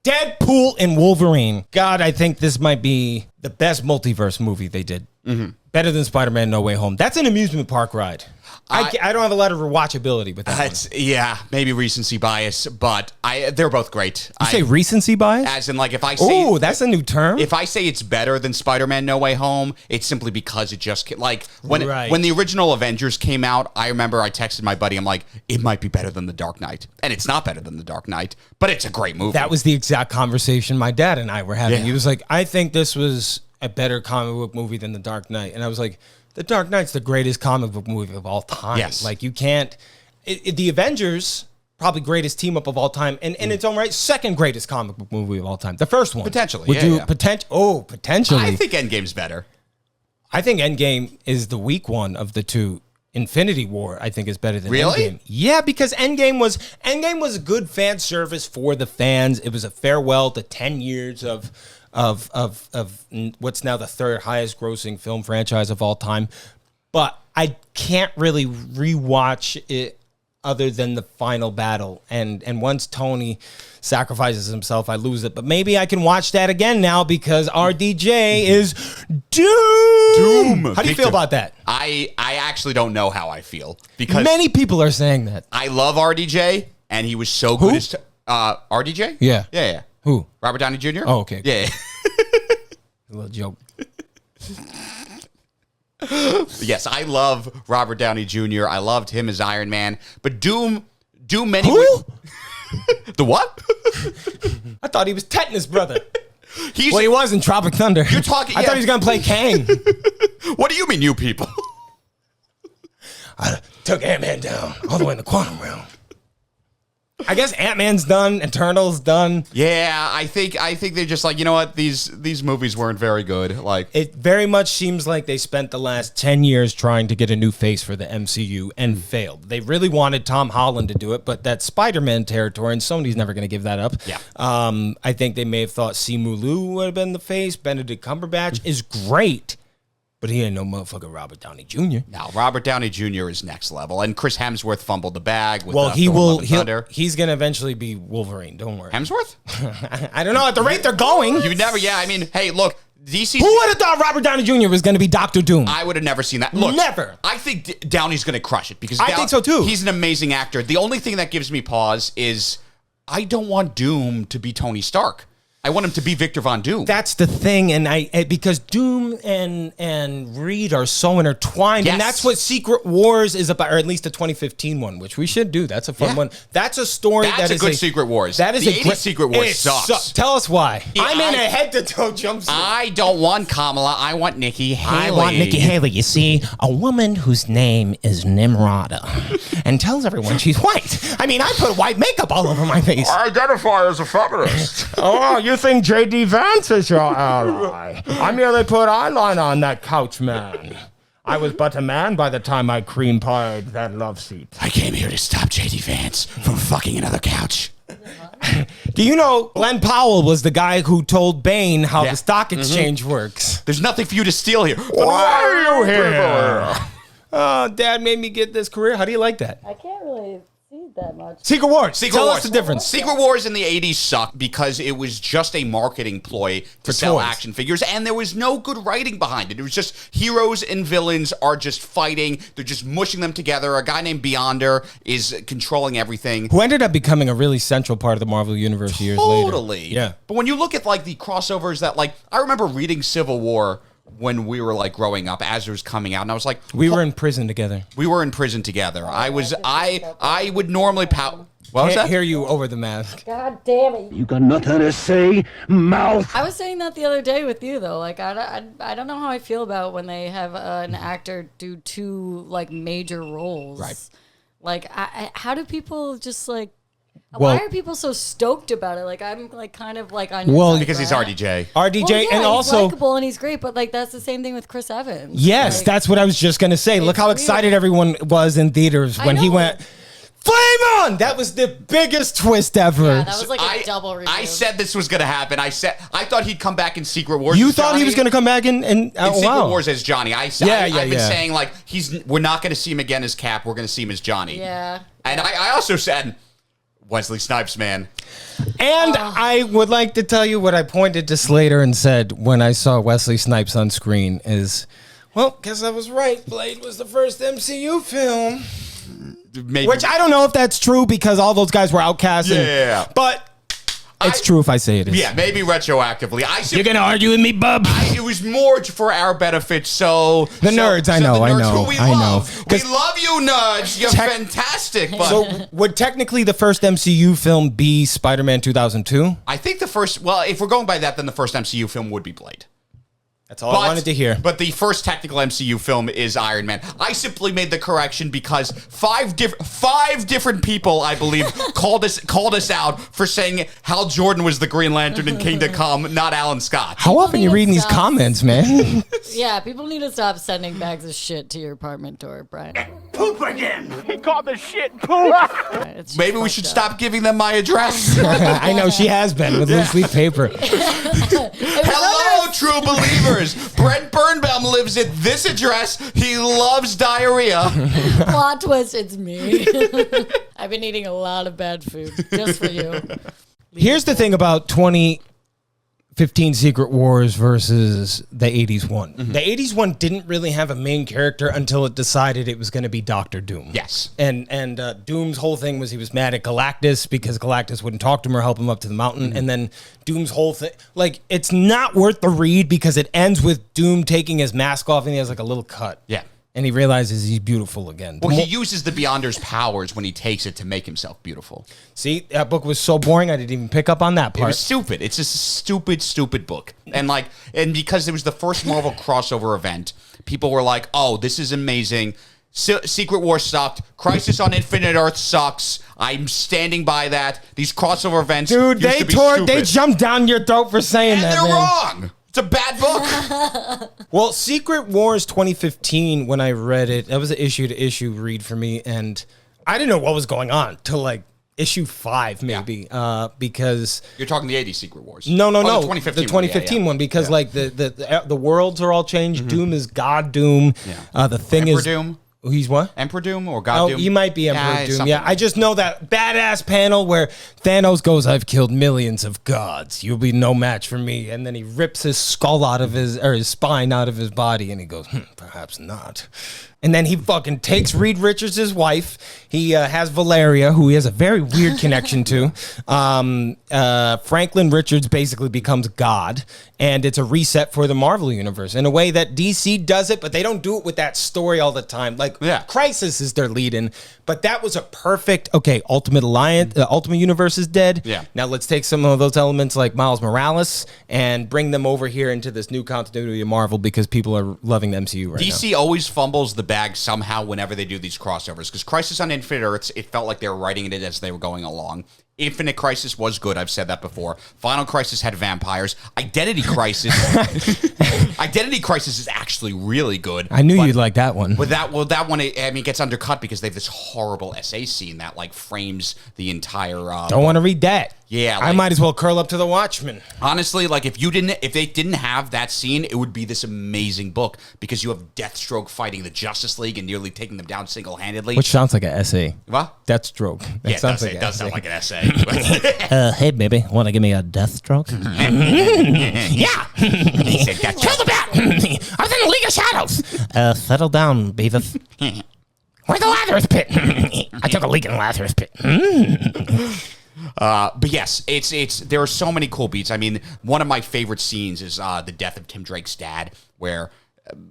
Deadpool and Wolverine. God, I think this might be the best multiverse movie they did. Better than Spider-Man No Way Home. That's an amusement park ride. I don't have a lot of rewatchability with that one. Yeah, maybe recency bias, but they're both great. You say recency bias? As in, like, if I say... Oh, that's a new term. If I say it's better than Spider-Man No Way Home, it's simply because it just... Like, when the original Avengers came out, I remember I texted my buddy, I'm like, it might be better than The Dark Knight. And it's not better than The Dark Knight, but it's a great movie. That was the exact conversation my dad and I were having. Yeah. He was like, I think this was a better comic book movie than The Dark Knight. And I was like... The Dark Knight's the greatest comic book movie of all time. Yes. Like, you can't... the Avengers, probably greatest team-up of all time. And in its own right, second greatest comic book movie of all time. The first one. Potentially, potentially. I think Endgame's better. I think Endgame is the weak one of the two. Infinity War, I think, is better than Endgame. Yeah, because Endgame was good fan service for the fans. It was a farewell to 10 years of what's now the third highest grossing film franchise of all time. But I can't really rewatch it other than the final battle. And once Tony sacrifices himself, I lose it. But maybe I can watch that again now because RDJ is Doom. How do you feel about that? I actually don't know how I feel because many people are saying that. I love RDJ and he was so good as RDJ? Yeah. Who? Robert Downey Jr.? Oh, okay. Yeah. A little joke. Yes, I love Robert Downey Jr. I loved him as Iron Man. But Doom many... Who? The what? I thought he was Tetanus' brother. He was in Tropic Thunder. You're talking... I thought he was going to play Kang. What do you mean, you people? I took Ant-Man down all the way in the quantum realm. I guess Ant-Man's done, Eternal's done. Yeah, I think they're just like, you know what, these movies weren't very good. Like, it very much seems like they spent the last 10 years trying to get a new face for the MCU and failed. They really wanted Tom Holland to do it, but that's Spider-Man territory, and Sony's never going to give that up. Yeah. I think they may have thought Simu Liu would have been the face. Benedict Cumberbatch is great. But he ain't no motherfucker Robert Downey Jr. No, Robert Downey Jr. is next level. And Chris Hemsworth fumbled the bag. With he's going to eventually be Wolverine. Don't worry. Hemsworth? I don't know. At the rate they're going. I mean, hey, look. DC. Who would have thought Robert Downey Jr. was going to be Dr. Doom? I would have never seen that. Look, never. I think Downey's going to crush it because I think so too. He's an amazing actor. The only thing that gives me pause is I don't want Doom to be Tony Stark. I want him to be Victor Von Doom. That's the thing, and because Doom and Reed are so intertwined, and that's what Secret Wars is about, or at least the 2015 one, which we should do. That's a fun one. That's a story. That's a good Secret Wars. That is the 80s Secret Wars sucks. Tell us why. Yeah, I'm in a head-to-toe jumpsuit. I don't want Kamala. I want Nikki Haley. I want Nikki Haley. You see, a woman whose name is Nimrata and tells everyone she's white. I mean, I put white makeup all over my face. I identify as a feminist. Oh, you think J.D. Vance is your ally? I merely put eyeliner on that couch, man. I was but a man by the time I cream pied that love seat. I came here to stop J.D. Vance from fucking another couch. Do you know Glenn Powell was the guy who told Bane how the stock exchange works? There's nothing for you to steal here. Why are you here? Oh, Dad made me get this career. How do you like that? I can't really see that much. Secret Wars. Tell us the difference. Secret Wars in the 80s sucked because it was just a marketing ploy to sell action figures, and there was no good writing behind it. It was just heroes and villains are just fighting. They're just mushing them together. A guy named Beyonder is controlling everything. Who ended up becoming a really central part of the Marvel Universe years later. Totally. Yeah. But when you look at like the crossovers that like, I remember reading Civil War when we were like growing up as it was coming out, and I was like, we were in prison together. We were in prison together. I would normally what was that? Hear you over the mask. God damn it! You got nothing to say, mouth. I was saying that the other day with you though. Like I don't know how I feel about when they have an actor do two like major roles. Right. Like how do people just like? Why are people so stoked about it? Like I'm like kind of like on your side, because he's RDJ. Well, yeah, and also he's likable and he's great, but like that's the same thing with Chris Evans. Yes, like, that's what I was just gonna say. Look how excited everyone was in theaters when he went. Flame on! That was the biggest twist ever. Yeah, that was like a double review. I said this was going to happen. I thought he'd come back in Secret Wars. You as thought Johnny. he was going to come back in Secret Wars as Johnny. I've been yeah. saying, like, we're not going to see him again as Cap. We're going to see him as Johnny. Yeah. And I also said, Wesley Snipes, man. And I would like to tell you what I pointed to Slater and said when I saw Wesley Snipes on screen is, well, guess I was right. Blade was the first MCU film. Maybe. Which I don't know if that's true because all those guys were outcasts. Yeah. But it's true if I say it is. Yeah, maybe retroactively. You're going to argue with me, bub? It was more for our benefit, so... nerds, I know. Who we I love. know. We love you, nerds. You're fantastic. But So would technically the first MCU film be Spider-Man 2002? I think the first... Well, if we're going by that, then the first MCU film would be Blade. That's all I wanted to hear. But the first technical MCU film is Iron Man. I simply made the correction because five different people, I believe, called us out for saying Hal Jordan was the Green Lantern in Kingdom Come, not Alan Scott. How often are you reading these comments, man? Yeah, people need to stop sending bags of shit to your apartment door, Brian. Poop again. He called the shit poop. Maybe we should stop giving them my address. I know she has been with loose leaf paper. Hello, true believers. Brent Birnbaum lives at this address. He loves diarrhea. Plot twist, it's me. I've been eating a lot of bad food just for you. Here's the thing about 2015 Secret Wars versus the 80s one. Mm-hmm. The 80s one didn't really have a main character until it decided it was going to be Doctor Doom. Yes. And Doom's whole thing was he was mad at Galactus because Galactus wouldn't talk to him or help him up to the mountain. Mm-hmm. And then Doom's whole thing, like, it's not worth the read because it ends with Doom taking his mask off and he has like a little cut. Yeah. And he realizes he's beautiful again. Well, he uses the Beyonder's powers when he takes it to make himself beautiful. See, that book was so boring, I didn't even pick up on that It part. was stupid. It's just a stupid book. And because it was the first Marvel crossover event, people were like, "Oh, this is amazing. Secret War sucked. Crisis on Infinite Earth sucks. I'm standing by that. These crossover events, Dude, used to be stupid." they jumped down your throat for saying and that, they're man. wrong. It's a bad book. Well, Secret Wars 2015, when I read it, that was an issue-to-issue read for me, and I didn't know what was going on till like issue 5, maybe, because You're talking the 80s Secret Wars. no, The 2015 the 2015 one, because like the worlds are all changed. Doom is God Doom. Yeah. The thing Emperor is Doom. He's what? Emperor Doom or God Doom? He might be Emperor Doom. something Yeah, I just know that badass panel where Thanos goes, "I've killed millions of gods. You'll be no match for me." And then he rips his skull out of his spine out of his body, and he goes, "Perhaps not." And then he fucking takes Reed Richards' wife. He has Valeria, who he has a very weird connection to. Franklin Richards basically becomes God, and it's a reset for the Marvel universe in a way that DC does it, but they don't do it with that story all the time. Like, Crisis is their lead-in, but that was a perfect, Ultimate Alliance, Ultimate Universe is dead. Yeah. Now let's take some of those elements like Miles Morales and bring them over here into this new continuity of Marvel because people are loving the MCU right now. DC always fumbles the bag somehow whenever they do these crossovers, because Crisis on Infinite Earths, it felt like they were writing it as they were going along. Infinite Crisis was good. I've said that before. Final Crisis had vampires. Identity Crisis is actually really good. I knew you'd like that one. But that one, it gets undercut because they have this horrible essay scene that like frames the entire. Don't want to read that. Yeah, I might as well curl up to the Watchmen. Honestly, like if they didn't have that scene, it would be this amazing book because you have Deathstroke fighting the Justice League and nearly taking them down single-handedly. Which sounds like an essay. What? Deathstroke. Yeah, it does sound like an essay. Hey, baby, want to give me a Deathstroke? Yeah. He said, Kill the bat. I was in the League of Shadows. Settle down, Beavis. Where's the Lazarus pit? I took a leak in the Lazarus pit. But yes, there are so many cool beats. I mean, one of my favorite scenes is the death of Tim Drake's dad, where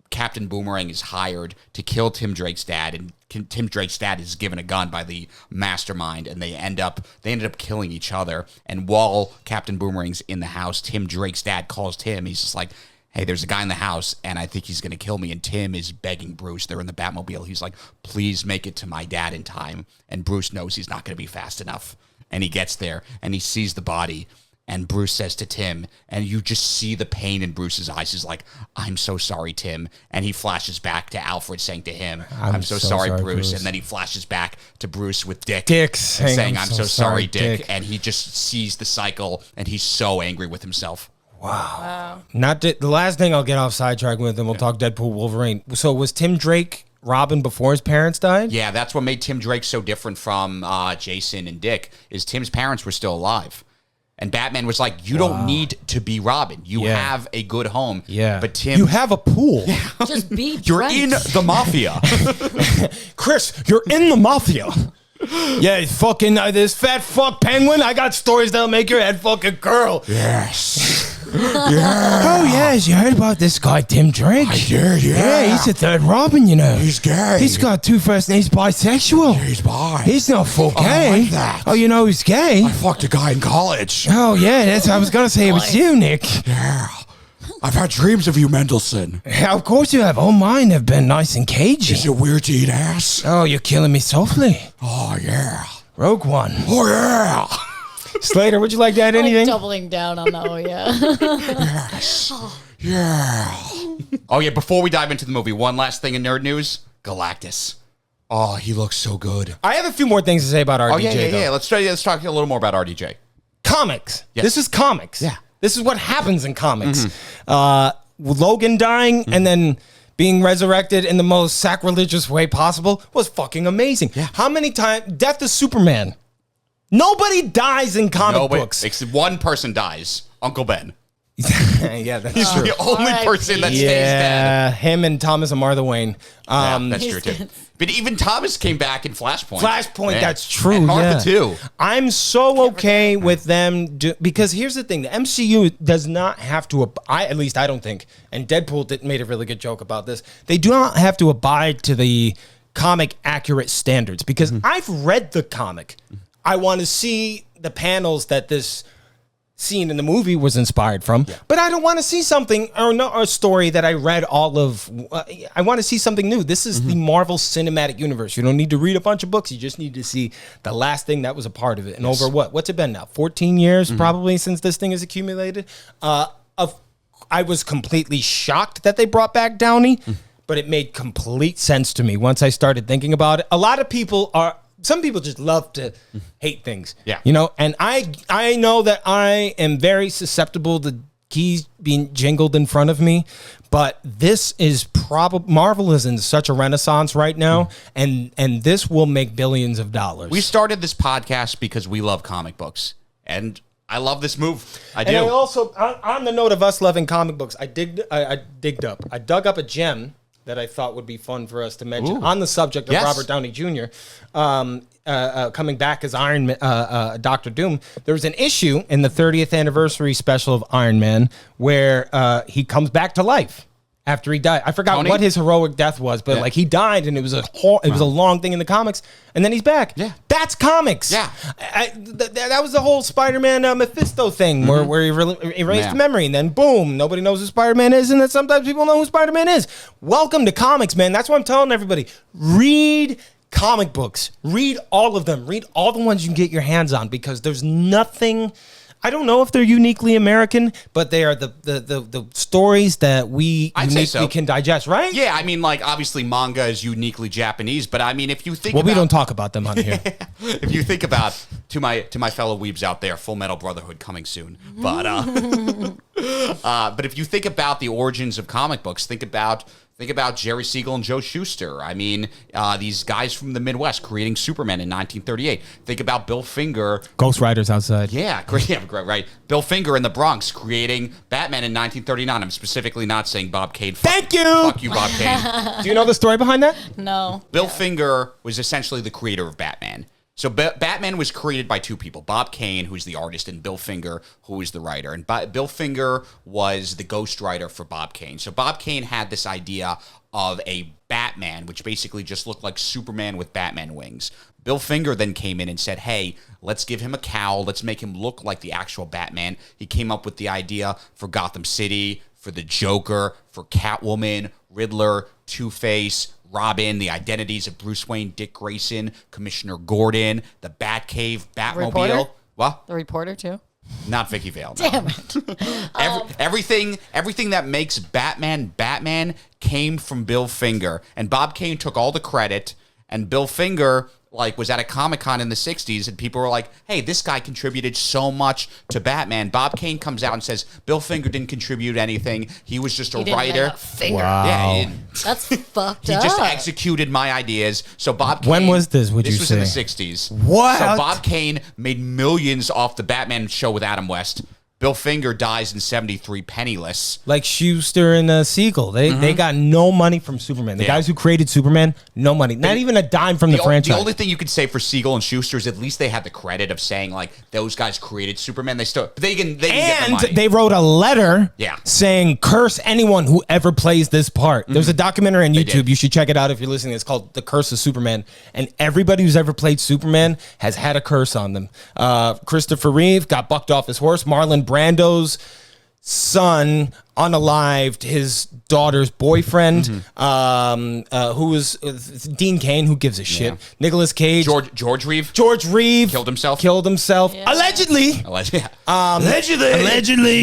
Captain Boomerang is hired to kill Tim Drake's dad, and Tim Drake's dad is given a gun by the mastermind, and they ended up killing each other. And while Captain Boomerang's in the house, Tim Drake's dad calls Tim. He's just like, "Hey, there's a guy in the house, and I think he's going to kill me." And Tim is begging Bruce. They're in the Batmobile. He's like, "Please make it to my dad in time." And Bruce knows he's not going to be fast enough. And he gets there, and he sees the body, And Bruce says to Tim, and you just see the pain in Bruce's eyes. He's like, I'm so sorry, Tim. And he flashes back to Alfred saying to him, I'm so sorry, Bruce. And then he flashes back to Bruce with Dick saying, I'm so sorry, Dick. And he just sees the cycle, and he's so angry with himself. Wow. Not the last thing I'll get off sidetrack with, and we'll talk Deadpool, Wolverine. So was Tim Drake Robin before his parents died? Yeah, that's what made Tim Drake so different from Jason and Dick, is Tim's parents were still alive. And Batman was like, you don't need to be Robin. You have a good home. Yeah. But Tim... You have a pool. Just be You're in the mafia. Chris, you're in the mafia. Yeah, fucking this fat fuck penguin. I got stories that'll make your head fucking curl. Yes. Oh, yes, you heard about this guy, Tim Drake? I did, Yeah, he's the third Robin, you know. He's gay. He's got 2 first names, bisexual. He's bi. He's not full gay. I like that. Oh, you know he's gay? I fucked a guy in college. Oh, yeah, that's I was going to say it was you, Nick. Yeah. I've had dreams of you, Mendelsohn. Yeah, of course you have. All mine have been nice and cagey. Is it weird to eat ass? Oh, you're killing me softly. Oh, yeah. Rogue One. Oh, yeah. Slater, would you like to add anything? doubling down on the Yes. Yeah. Oh, yeah, before we dive into the movie, one last thing in nerd news. Galactus. Oh, he looks so good. I have a few more things to say about RDJ, Oh, yeah. though. Let's talk a little more about RDJ. Comics. Yes. This is comics. Yeah. This is what happens in comics. Logan dying and then being resurrected in the most sacrilegious way possible was fucking amazing. Yeah. How many times? Death of Superman. Nobody dies in comic books. Except one person dies. Uncle Ben. Yeah, that's He's true. the only R.I.P. person that stays dead. Yeah, him and Thomas and Martha Wayne. Yeah, that's true, too. But even Thomas came back in Flashpoint. Flashpoint, that's true. And Martha, too. I'm so okay with them because here's the thing: the MCU does not have to. At least I don't think. And Deadpool made a really good joke about this. They do not have to abide to the comic accurate standards because I've read the comic. I want to see the panels that this scene in the movie was inspired from, but I don't want to see something or a story that I read all of. I want to see something new. This is the Marvel Cinematic Universe. You don't need to read a bunch of books. You just need to see the last thing that was a part of it. And over what's it been now? 14 years probably since this thing is accumulated. I was completely shocked that they brought back Downey, but it made complete sense to me once I started thinking about it. A lot of people some people just love to hate things. Yeah. You know, and I know that I am very susceptible to keys being jingled in front of me, but this is probably Marvel is in such a renaissance right now, and this will make billions of dollars. We started this podcast because we love comic books, and I love this move. I do. And I also, on the note of us loving comic books, I dug up a gem that I thought would be fun for us to mention on the subject of Robert Downey Jr. Coming back as Dr. Doom. There was an issue in the 30th anniversary special of Iron Man where he comes back to life after he died. I forgot what his heroic death was, but like he died, and it was a long thing in the comics, and then he's back. Yeah, that's comics. Yeah, that was the whole Spider-Man Mephisto thing where he erased memory, and then boom, nobody knows who Spider-Man is, and then sometimes people know who Spider-Man is. Welcome to comics, man. That's what I'm telling everybody. Read comic books. Read all of them. Read all the ones you can get your hands on, because there's nothing. I don't know if they're uniquely American, but they are the stories that we uniquely can digest, right? Yeah, I mean, like, obviously manga is uniquely Japanese, but I mean, if you think we don't talk about them on here. If you think about, to my fellow weebs out there, Full Metal Brotherhood coming soon. But but if you think about the origins of comic books, think about Jerry Siegel and Joe Shuster. I mean, these guys from the Midwest creating Superman in 1938. Think about Bill Finger. Ghost Riders outside. Yeah, great, right. Bill Finger in the Bronx creating Batman in 1939. I'm specifically not saying Bob Kane. Thank you. Fuck you, Bob Kane. Do you know the story behind that? No. Bill Finger was essentially the creator of Batman. So Batman was created by two people, Bob Kane, who's the artist, and Bill Finger, who is the writer. And Bill Finger was the ghostwriter for Bob Kane. So Bob Kane had this idea of a Batman, which basically just looked like Superman with Batman wings. Bill Finger then came in and said, hey, let's give him a cowl. Let's make him look like the actual Batman. He came up with the idea for Gotham City, for the Joker, for Catwoman, Riddler, Two-Face, Robin, the identities of Bruce Wayne, Dick Grayson, Commissioner Gordon, the Batcave, Batmobile. Reporter? What? The Reporter, too? Not Vicky Vale. No. Damn it. Everything that makes Batman came from Bill Finger, and Bob Kane took all the credit, and Bill Finger was at a Comic-Con in the 60s, and people were like, hey, this guy contributed so much to Batman. Bob Kane comes out and says, Bill Finger didn't contribute anything. He was just a writer. Wow. Yeah, that's fucked he up. He just executed my ideas. So Bob Kane... When was this, would you say? This was in the 60s. What? So Bob Kane made millions off the Batman show with Adam West. Bill Finger dies in 73 penniless. Like Schuster and Siegel. They got no money from Superman. The guys who created Superman, no money. Not even a dime from the franchise. The only thing you could say for Siegel and Schuster is at least they had the credit of saying, those guys created Superman. They can get the money. They wrote a letter saying, curse anyone who ever plays this part. There's a documentary on YouTube. You should check it out if you're listening. It's called The Curse of Superman. And everybody who's ever played Superman has had a curse on them. Christopher Reeve got bucked off his horse. Marlon Brando's son unalived his daughter's boyfriend, who was Dean Cain, who gives a shit. Nicolas Cage. George Reeve killed himself. Yeah. Allegedly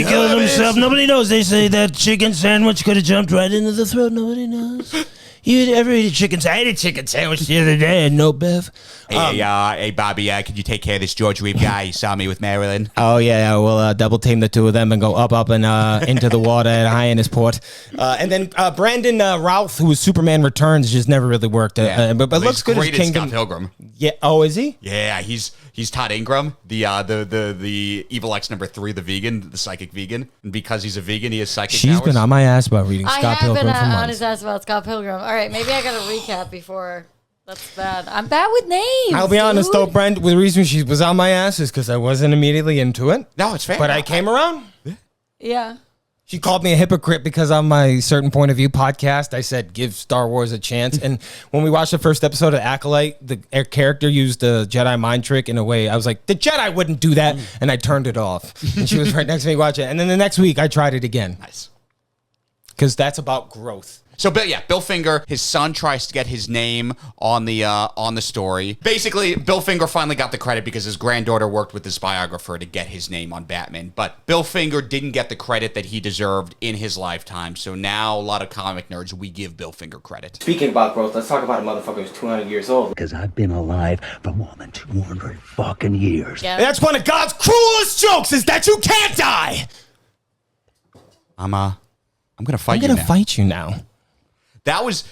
killed himself. Nobody knows. They say that chicken sandwich could have jumped right into the throat. Nobody knows. You ever eat a chicken sandwich? I ate a chicken sandwich the other day and no bev. Hey, Bobby, can you take care of this George Reeve guy? You saw me with Marilyn. Oh, yeah, we'll double team the two of them and go up and into the water at Hyannisport. And then Brandon Routh, who was Superman Returns, just never really worked. But looks good as Kingdom. Scott Pilgrim. Yeah. Oh, is he? Yeah, he's Todd Ingram, the Evil X #3, the vegan, the psychic vegan. And because he's a vegan, he has psychic powers. She's been on my ass about reading Scott Pilgrim for months. I have been on his ass about Scott Pilgrim. All right, maybe I got to recap before. That's bad. I'm bad with names. I'll be honest, though, Brent. The reason she was on my ass is because I wasn't immediately into it. No, it's fair. But I came around. Yeah. She called me a hypocrite because on my Certain Point of View podcast, I said, give Star Wars a chance. And when we watched the first episode of Acolyte, the character used the Jedi mind trick in a way. I was like, the Jedi wouldn't do that. And I turned it off. And she was right next to me watching it. And then the next week, I tried it again. Nice. Because that's about growth. So, Bill Finger, his son tries to get his name on the story. Basically, Bill Finger finally got the credit because his granddaughter worked with his biographer to get his name on Batman. But Bill Finger didn't get the credit that he deserved in his lifetime. So now, a lot of comic nerds, we give Bill Finger credit. Speaking about growth, let's talk about a motherfucker who's 200 years old. Because I've been alive for more than 200 fucking years. Yeah. That's one of God's cruelest jokes, is that you can't die. I'm gonna fight you now. I'm gonna fight you now. That was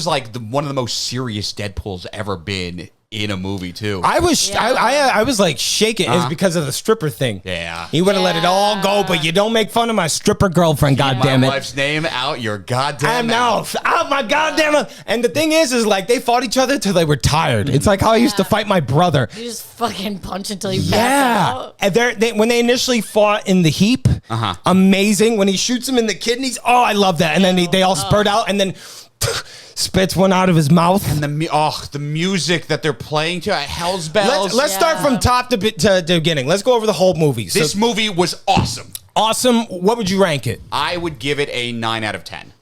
like one of the most serious Deadpool's ever been in a movie too. I was like shaking. It's because of the stripper thing. Yeah. He would have let it all go, but you don't make fun of my stripper girlfriend, goddammit. My wife's name out your goddamn mouth. Out my goddamn mouth. And the thing is like they fought each other till they were tired. It's like how I used to fight my brother. You just fucking punch until you pass out. And when they initially fought in the heap, amazing. When he shoots him in the kidneys, oh, I love that. And then they all spurt out and then spits one out of his mouth. And the music that they're playing to Hell's Bells. Let's start from top to beginning. Let's go over the whole movie. This movie was awesome. Awesome. What would you rank it? I would give it a 9 out of 10.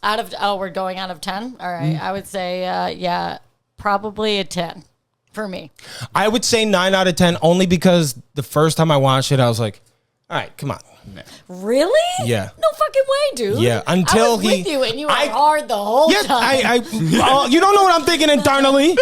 We're going out of 10? All right. I would say, probably a 10 for me. I would say 9 out of 10 only because the first time I watched it, I was like, all right, come on. Really? Yeah. No fucking way, dude. Yeah, I until was with you and you were hard the whole time. You don't know what I'm thinking internally.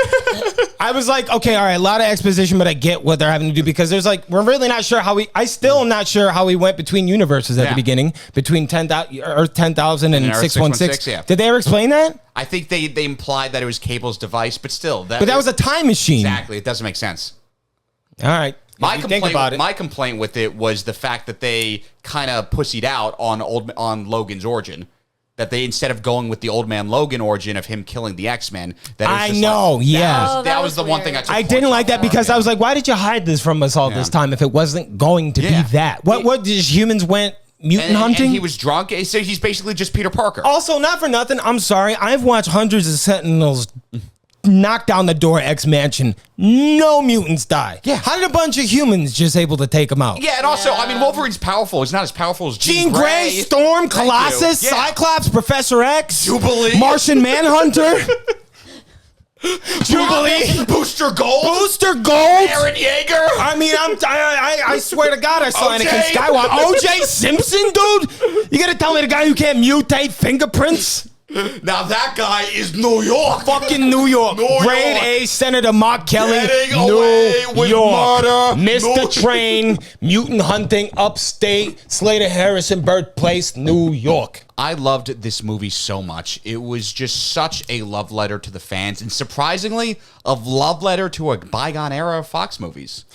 I was like, okay, all right, a lot of exposition, but I get what they're having to do because there's like, we're really not sure I still am not sure how we went between universes at the beginning, between Earth 10,000 and 616. Yeah. Did they ever explain that? I think they implied that it was Cable's device, but still. That was a time machine. Exactly. It doesn't make sense. All right. My complaint with it was the fact that they kind of pussied out on Logan's origin. That they, instead of going with the old man Logan origin of him killing the X-Men, that was the one thing I took. I didn't like that because I was like, why did you hide this from us all this time if it wasn't going to be that? What did humans went mutant hunting? And he was drunk. So he's basically just Peter Parker. Also, not for nothing, I'm sorry, I've watched hundreds of Sentinels knock down the door X Mansion. No mutants die. Yeah. How did a bunch of humans just able to take them out? Yeah, and also, I mean, Wolverine's powerful. He's not as powerful as Jean Grey, Storm, Colossus, Cyclops, Professor X, Jubilee, Martian Manhunter. Jubilee, Booster Booster Gold? Booster Gold? Aaron Yeager? I mean, I swear to God, I saw OJ? Anakin Skywalker. OJ Simpson, dude? You gonna tell me the guy who can't mutate fingerprints? Now that guy is New York. Fucking New York. New York. Grade A Senator Mark Kelly. Getting New away with York. murder. Mr. New- Train, mutant hunting, upstate, Slater Harrison birthplace, New York. I loved this movie so much. It was just such a love letter to the fans, and surprisingly, a love letter to a bygone era of Fox movies.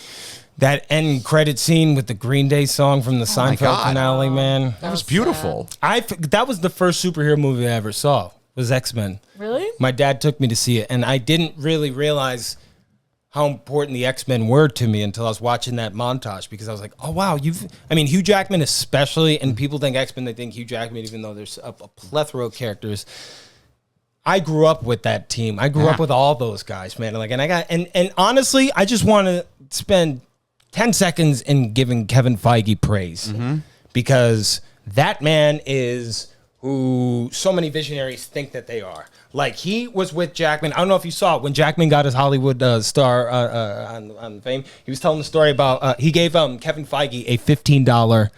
That end credit scene with the Green Day song from the Seinfeld God. finale, man. That was beautiful. That was the first superhero movie I ever saw. Was X-Men. Really? My dad took me to see it, and I didn't really realize how important the X-Men were to me until I was watching that montage, because I was like, oh, wow, Hugh Jackman especially, and people think X-Men, they think Hugh Jackman, even though there's a plethora of characters. I grew up with that team. I grew up with all those guys, man. And honestly, I just want to spend 10 seconds in giving Kevin Feige praise, because that man is who so many visionaries think that they are. Like, he was with Jackman. I don't know if you saw it when Jackman got his Hollywood star on Fame. He was telling the story about he gave Kevin Feige a $15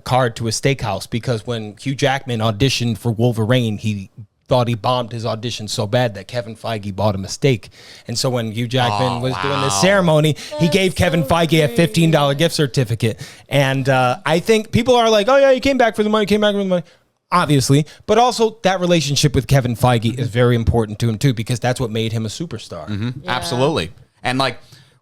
card to a steakhouse, because when Hugh Jackman auditioned for Wolverine, he thought he bombed his audition so bad that Kevin Feige bought him a steak. And so when Hugh Jackman was doing this ceremony, he gave Kevin Feige a $15 gift certificate. And I think people are like, oh yeah, he came back for the money, obviously. But also that relationship with Kevin Feige is very important to him too, because that's what made him a superstar. Yeah. Absolutely. And like,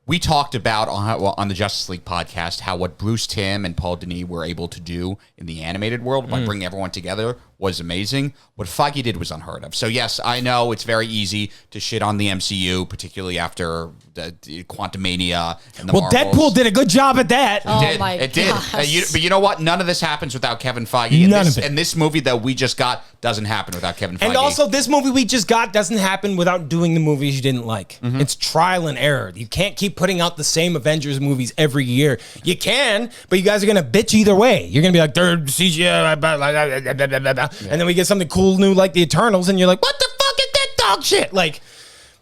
we talked about on the Justice League podcast how what Bruce Timm and Paul Dini were able to do in the animated world by bringing everyone together was amazing. What Feige did was unheard of. So yes, I know it's very easy to shit on the MCU, particularly after the Quantumania and the Well, Marvels. Deadpool did a good job at that. It did. But you know what? None of this happens without Kevin Feige. None of it. And this movie that we just got doesn't happen without Kevin Feige. And also, this movie we just got doesn't happen without doing the movies you didn't like. It's trial and error. You can't keep putting out the same Avengers movies every year. You can, but you guys are going to bitch either way. You're going to be like, third CGI, and then we get something cool new like the Eternals, and you're like, what the fuck is that dog shit? Like,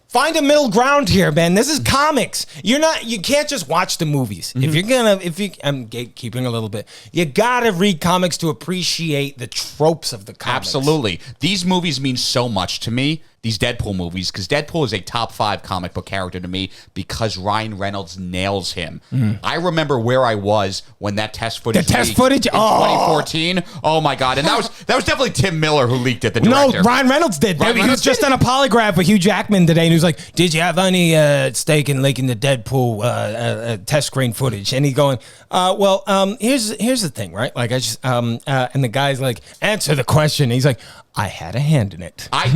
find a middle ground here, man. This is comics. You can't just watch the movies. I'm gatekeeping a little bit. You gotta read comics to appreciate the tropes of the comics. Absolutely. These movies mean so much to me, these Deadpool movies, because Deadpool is a top 5 comic book character to me because Ryan Reynolds nails him. I remember where I was when that test footage leaked in 2014. Oh my God. And that was definitely Tim Miller who leaked it, the director. No, Ryan Reynolds did. Ryan He was Reynolds just did? on a polygraph with Hugh Jackman today, and he was like, did you have any stake in leaking the Deadpool test screen footage? And he's going, here's the thing, right? Like, I just, and the guy's like, answer the question. And he's like, I had a hand in it. I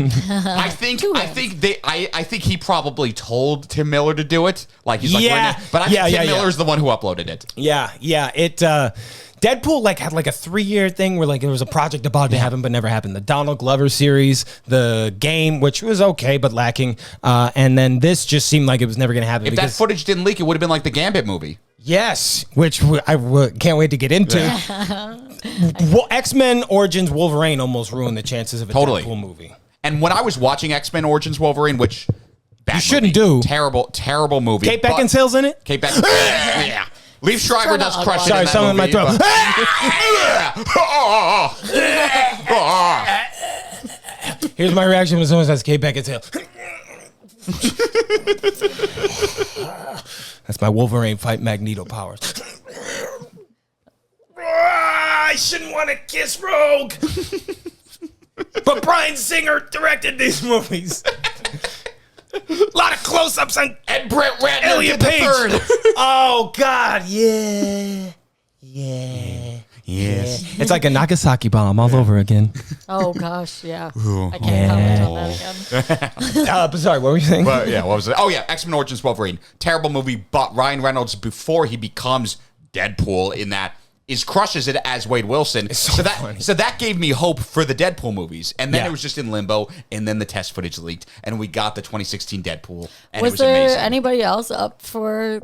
think he probably told Tim Miller to do it. Like, he's like, but I think Tim Miller's the one who uploaded it. Yeah. It Deadpool had a 3-year thing where there was a project about to happen but never happened. The Donald Glover series, the game, which was okay but lacking, and then this just seemed like it was never going to happen. If that footage didn't leak, it would have been like the Gambit movie. Yes, which I can't wait to get into. X-Men Origins Wolverine almost ruined the chances of a Deadpool movie. And when I was watching X-Men Origins Wolverine, which you shouldn't do, terrible movie. Kate Beckinsale's in it. Kate Beckinsale, yeah. Liev Schreiber does crush it in that someone movie. in my throat. Here's my reaction when someone says Kate Beckinsale. That's my Wolverine fight Magneto powers. I shouldn't want to kiss Rogue. But Bryan Singer directed these movies. A lot of close-ups on and Brett Ratner Elliot did Page. the third. Oh, God, yeah. Yes. It's like a Nagasaki bomb all over again. Oh gosh, yeah. I can't comment on that again. Sorry, what were you saying? What was it? Oh yeah, X-Men Origins Wolverine. Terrible movie, but Ryan Reynolds, before he becomes Deadpool in that, crushes it as Wade Wilson. So that gave me hope for the Deadpool movies. And then it was just in limbo, and then the test footage leaked, and we got the 2016 Deadpool, and it was there amazing. Anybody else up for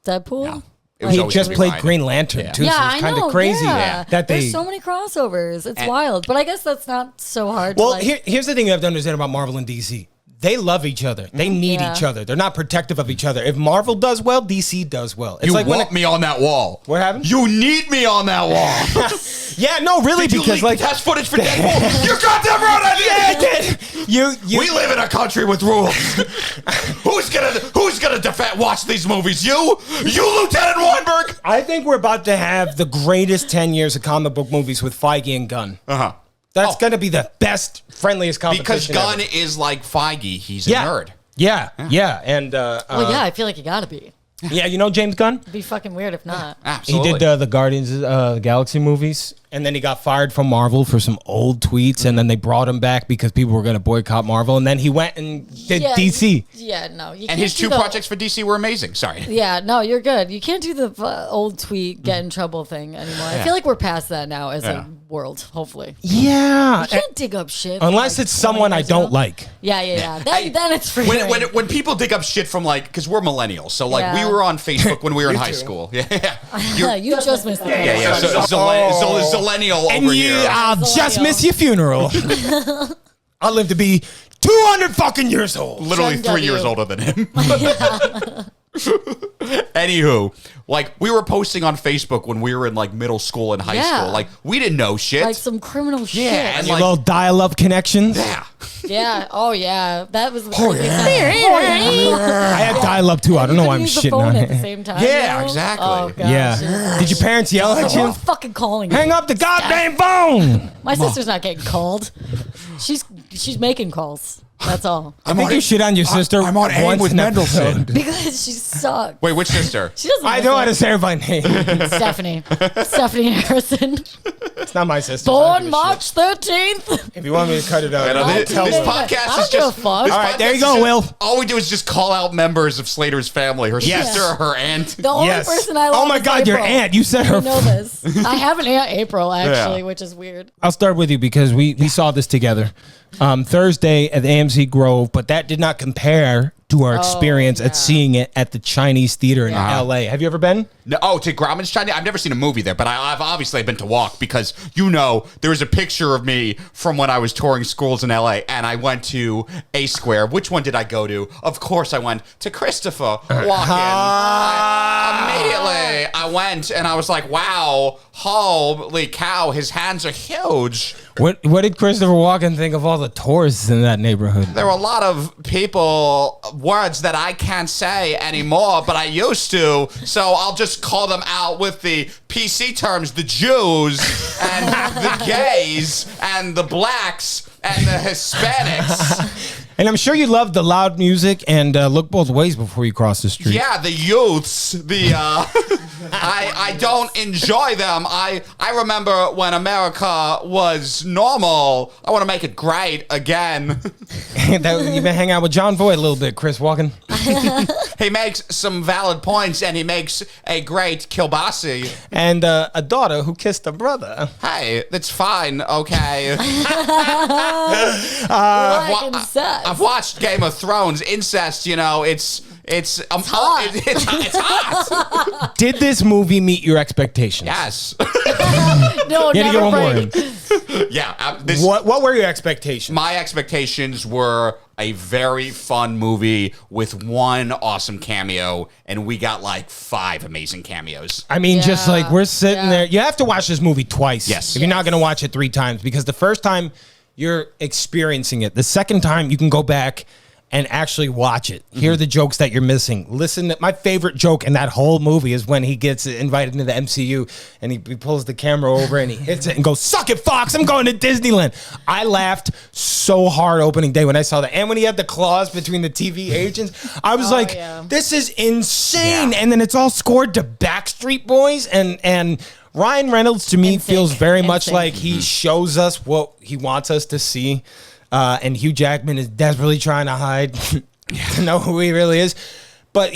Deadpool? No. He just played Green Lantern, too, so it's kind of crazy. That There's so many crossovers. It's wild. But I guess that's not so hard Well, to here's the thing you have to understand about Marvel and DC. they love each other. They need each other. They're not protective of each other. If Marvel does well, DC does well. It's You like want me on that wall. What happened? You need me on that wall. Yeah, no, really, Did you because leak test footage for Deadpool? You're goddamn right I did. you We live in a country with rules. Who's gonna watch these movies? You, Lieutenant Weinberg. I think we're about to have the greatest 10 years of comic book movies with Feige and Gunn. That's going to be the best, friendliest competition Because Gunn ever. is like Feige. He's a nerd. Yeah. And Well, yeah, I feel like you gotta be. yeah, you know James Gunn? It'd be fucking weird if not. Absolutely. He did the Guardians of the Galaxy movies, and then he got fired from Marvel for some old tweets, and then they brought him back because people were going to boycott Marvel, and then he went and did DC. Yeah, no. You And can't his do 2 projects for DC were amazing. Sorry. Yeah, no, you're good. You can't do the old tweet, get in trouble thing anymore. I feel like we're past that now as a world, hopefully. Yeah. You can't dig up shit. Unless from, it's someone I 20 years ago. don't like. Yeah. Then it's free. When people dig up shit from because we're millennials, so we were on Facebook when we were in high school. Yeah. You just missed the Yeah. So Zillennial And over you, here. I'll just miss your funeral. I'll live to be 200 fucking years old. Literally John 3 years W. older than him. Anywho, we were posting on Facebook when we were in middle school and high school. We didn't know shit. like some criminal shit. and Your little dial-up connections. yeah. Yeah. Oh yeah. That was the Oh, I had dial-up too. I don't know why I'm use the shitting phone on at the it. same time. Yeah, you know? exactly. Oh, gosh. Yeah. Did your parents yell at We're you? fucking calling you. Hang up the goddamn phone. My sister's not getting called. She's making calls. That's all. I think you shit on your sister. I'm on AIM once with an Mendelsohn. episode. Because she sucks. Wait, which sister? She doesn't. I know how to say her by name. Stephanie. Stephanie Harrison. It's not my sister. so I don't Born give a March 13th. shit. If you want me to cut it out, No, I'll this tell this you. podcast I is don't give a just. fuck. All All right, there you go, Will. All we do is just call out members of Slater's family. Her Yes. sister, her aunt. The only Yes. person I love Oh my is God, your April. aunt. You said her. I know this. I have an aunt April, actually, Yeah. which is weird. I'll start with you because we saw this together Thursday at the AMC Grove, but that did not compare to our experience at seeing it at the Chinese Theater in LA. Have you ever been? No, to Grauman's China. I've never seen a movie there, but I've obviously been to walk because there was a picture of me from when I was touring schools in LA, and I went to A Square. Which one did I go to? Of course, I went to Christopher Walken. Immediately, I went and I was like, "Wow, holy cow! His hands are huge." What did Christopher Walken think of all the tourists in that neighborhood? There were a lot of people, words that I can't say anymore, but I used to. So I'll just call them out with the PC terms: the Jews and the gays and the blacks and the Hispanics. And I'm sure you love the loud music and look both ways before you cross the street. Yeah, the youths. I don't enjoy them. I remember when America was normal. I want to make it great again. You've been hanging out with John Voight a little bit, Chris Walken. He makes some valid points, and he makes a great kielbasi. And a daughter who kissed a brother. Hey, that's fine, okay. I've watched Game of Thrones. Incest, it's hot. It's hot. Did this movie meet your expectations? Yes. No, You had to get never one more break. in. Yeah. What were your expectations? My expectations were a very fun movie with one awesome cameo, and we got 5 amazing cameos. I mean, just Yeah. we're sitting Yeah. there. You have to watch this movie twice. Yes. If you're not going to watch it 3 times, because the first time you're experiencing it. The second time you can go back and actually watch it. Hear the jokes that you're missing. Listen, my favorite joke in that whole movie is when he gets invited into the MCU and he pulls the camera over and he hits it and goes, "Suck it, Fox, I'm going to Disneyland." I laughed so hard opening day when I saw that. And when he had the claws between the TV agents, I was like, yeah. this is insane. And then it's all scored to Backstreet Boys and Ryan Reynolds to me NSYNC. feels very much NSYNC. like he shows us what he wants us to see. And Hugh Jackman is desperately trying to hide to know who he really is. But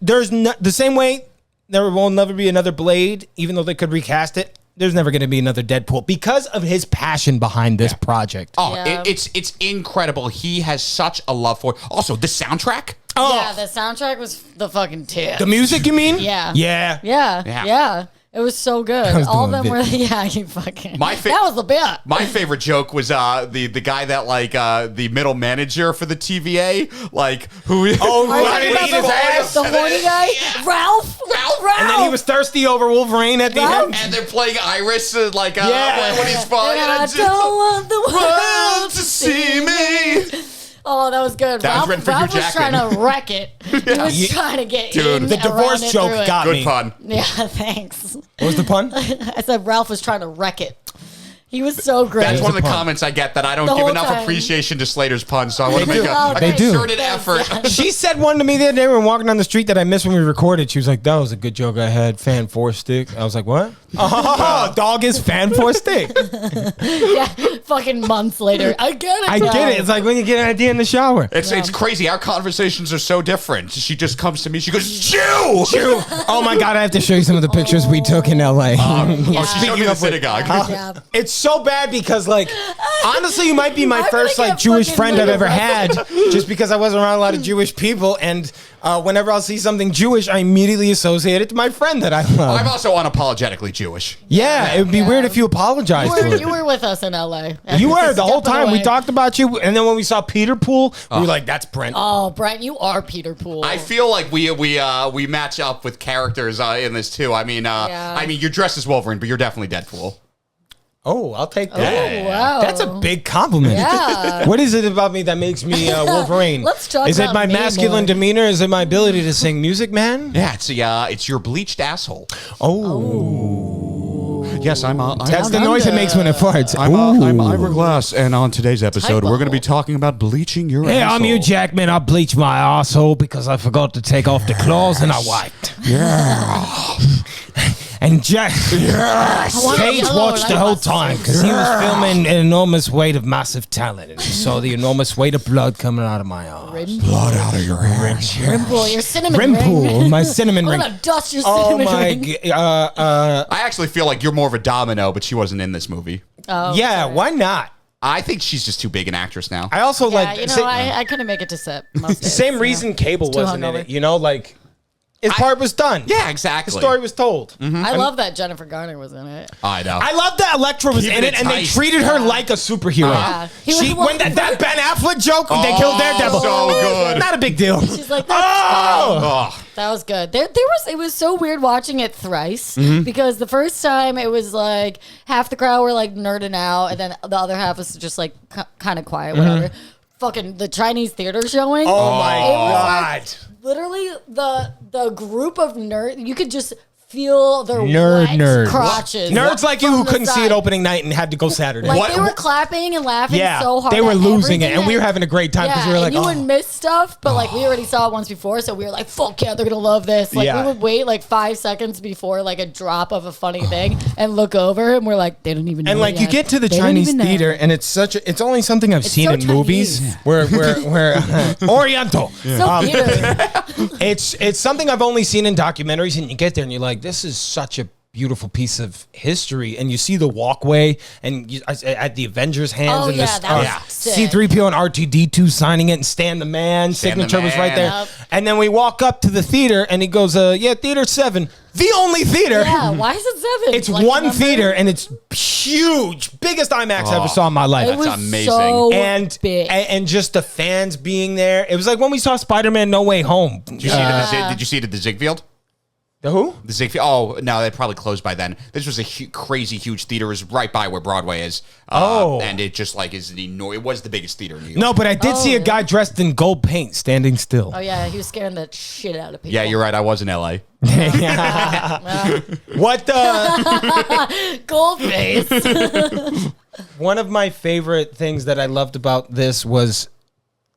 there's the same way there will never be another Blade, even though they could recast it. There's never going to be another Deadpool because of his passion behind this project. Oh, Yeah. it's incredible. He has such a love for it. Also, the soundtrack. Oh, Yeah, the soundtrack was the fucking tip. the music, you mean? Yeah. Yeah. Yeah. Yeah. Yeah. It was so good. was All of doing them a were, bit. yeah, you fucking. My that was the bit. My favorite joke was the guy that like the middle manager for the TVA, like who? Oh, Are you right, talking about eat his ass. the horny guy? Ralph? Ralph. And then he was thirsty over Wolverine at the Ralph? end. And they're playing Iris like Yeah. when he's falling. And I And don't want the world world to see me. Oh, that was good. That was written for Ralph Hugh was trying Jackman. to wreck it. He was trying to get Dude. in, The around divorce it, joke through it. got Good me. pun. Yeah, thanks. What was the pun? I said Ralph was trying to wreck it. He was so great. That's one of the pun. comments I get that I don't The give whole enough time. appreciation to Slater's puns, so I want to They make do. a They do. concerted Thanks, effort. yeah. She said one to me the other day when we were walking down the street that I missed when we recorded. She was like, that was a good joke I had. Fan four stick. I was like, what? Oh, dog is fan four stick. Yeah, fucking months later. I get it. I now. get it. It's like when you get an idea in the shower. It's crazy. Our conversations are so different. She just comes to me. She goes, Jew! Oh my God, I have to show you some of the pictures we took in LA. Oh, she showed me the of which- synagogue. Yeah. It's so bad because, like, honestly, you might be my I'm first gonna like get Jewish fucking friend I've ever had, arrested. just because I wasn't around a lot of Jewish people, and whenever I'll see something Jewish, I immediately associate it to my friend that I love. I'm also unapologetically Jewish. Yeah, it would be weird if you apologized for it. You were with us in LA. You were the whole Stepping time. We away. talked about you, and then when we saw Peter Pool, we were like, "That's Brent." Oh, Brent, you are Peter Poole. I feel like we match up with characters in this too. I mean, you're dressed as Wolverine, but you're definitely Deadpool. Oh, I'll take Oh, that. wow. That's a big compliment. Yeah. What is it about me that makes me Wolverine? Let's talk Is it about my me masculine more. demeanor? Is it my ability to sing music, man? Yeah, it's your bleached asshole. Oh. Yes, I'm. That's the noise it makes when it farts. I'm Ira Glass, and on today's episode, we're going to be talking about bleaching your Hey, asshole. I'm Hugh Jackman. I bleached my asshole because I forgot to take off the claws and I wiped. Yeah. And Jack, Paige watched the whole time because he was filming an enormous weight of massive talent, and he saw the enormous weight of blood coming out of my arse. Blood out of your ass. Rimpool, your cinnamon ring. Rimpool, my cinnamon I'm ring. gonna dust your Oh cinnamon my, ring. I actually feel like you're more of a domino, but she wasn't in this movie. Oh, yeah, sorry. why not? I think she's just too big an actress now. I also Yeah, like you know, sa- I couldn't make it to set. Most days, same you reason know. Cable It's too wasn't in hungover. it. You know, like his part was done. Yeah, exactly. The story was told. I love that Jennifer Garner was in it. I know. I love that Elektra was Keeping in it it, and they tight. treated her like a superhero. Yeah. He was She, one- when that Ben Affleck joke, when they killed Daredevil, so good. not a big deal. She's like, that's Oh! Oh, That was good. It was so weird watching it thrice Mm-hmm. because the first time it was like half the crowd were like nerding out, and then the other half was just like kind of quiet, whatever. Fucking the Chinese theater showing. Mm-hmm. Oh my It was God. like literally the group of nerds. You could just feel their Nerd wet nerds. crotches. Nerds like you from who the couldn't see it side. opening night and had to go Saturday. Like they were clapping and laughing Yeah, so hard. they were at losing it, everything and we were that- having a great time because Yeah, we were like, and you oh. would miss stuff, but like we already saw it once before, so we were like, "Fuck yeah, they're gonna love this!" Like Yeah. we would wait like 5 seconds before like a drop of a funny thing, and look over, and we're like, "They don't even." know And like you yet. get to the They don't Chinese even know. theater, and it's it's only something I've seen so in movies Chinese. where Oriental. So theater. It's something I've only seen in documentaries, and you get there and you're like, this is such a beautiful piece of history, and you see the walkway and at the Avengers hands Oh, and yeah, this that was sick. C-3PO and R2-D2 signing it, and Stan the Man Stan the signature was right there. Yep. And then we walk up to the theater and he goes, yeah, theater 7, the only theater. Yeah, why is it 7? It's Like, one remember? theater and it's huge, biggest IMAX I ever saw in my life. It was amazing. so and big. and just the fans being there. It was like when we saw Spider-Man No Way Home. did you see it at did you see it at the Ziegfeld? The who? The Ziegfeld. Oh no, they probably closed by then. This was a crazy huge theater. It was right by where Broadway is. And it just like is it was the biggest theater in New York. No, but I did see a yeah. guy dressed in gold paint standing still. Oh yeah, he was scaring the shit out of people. Yeah, you're right. I was in L.A. What the? Gold face. One of my favorite things that I loved about this was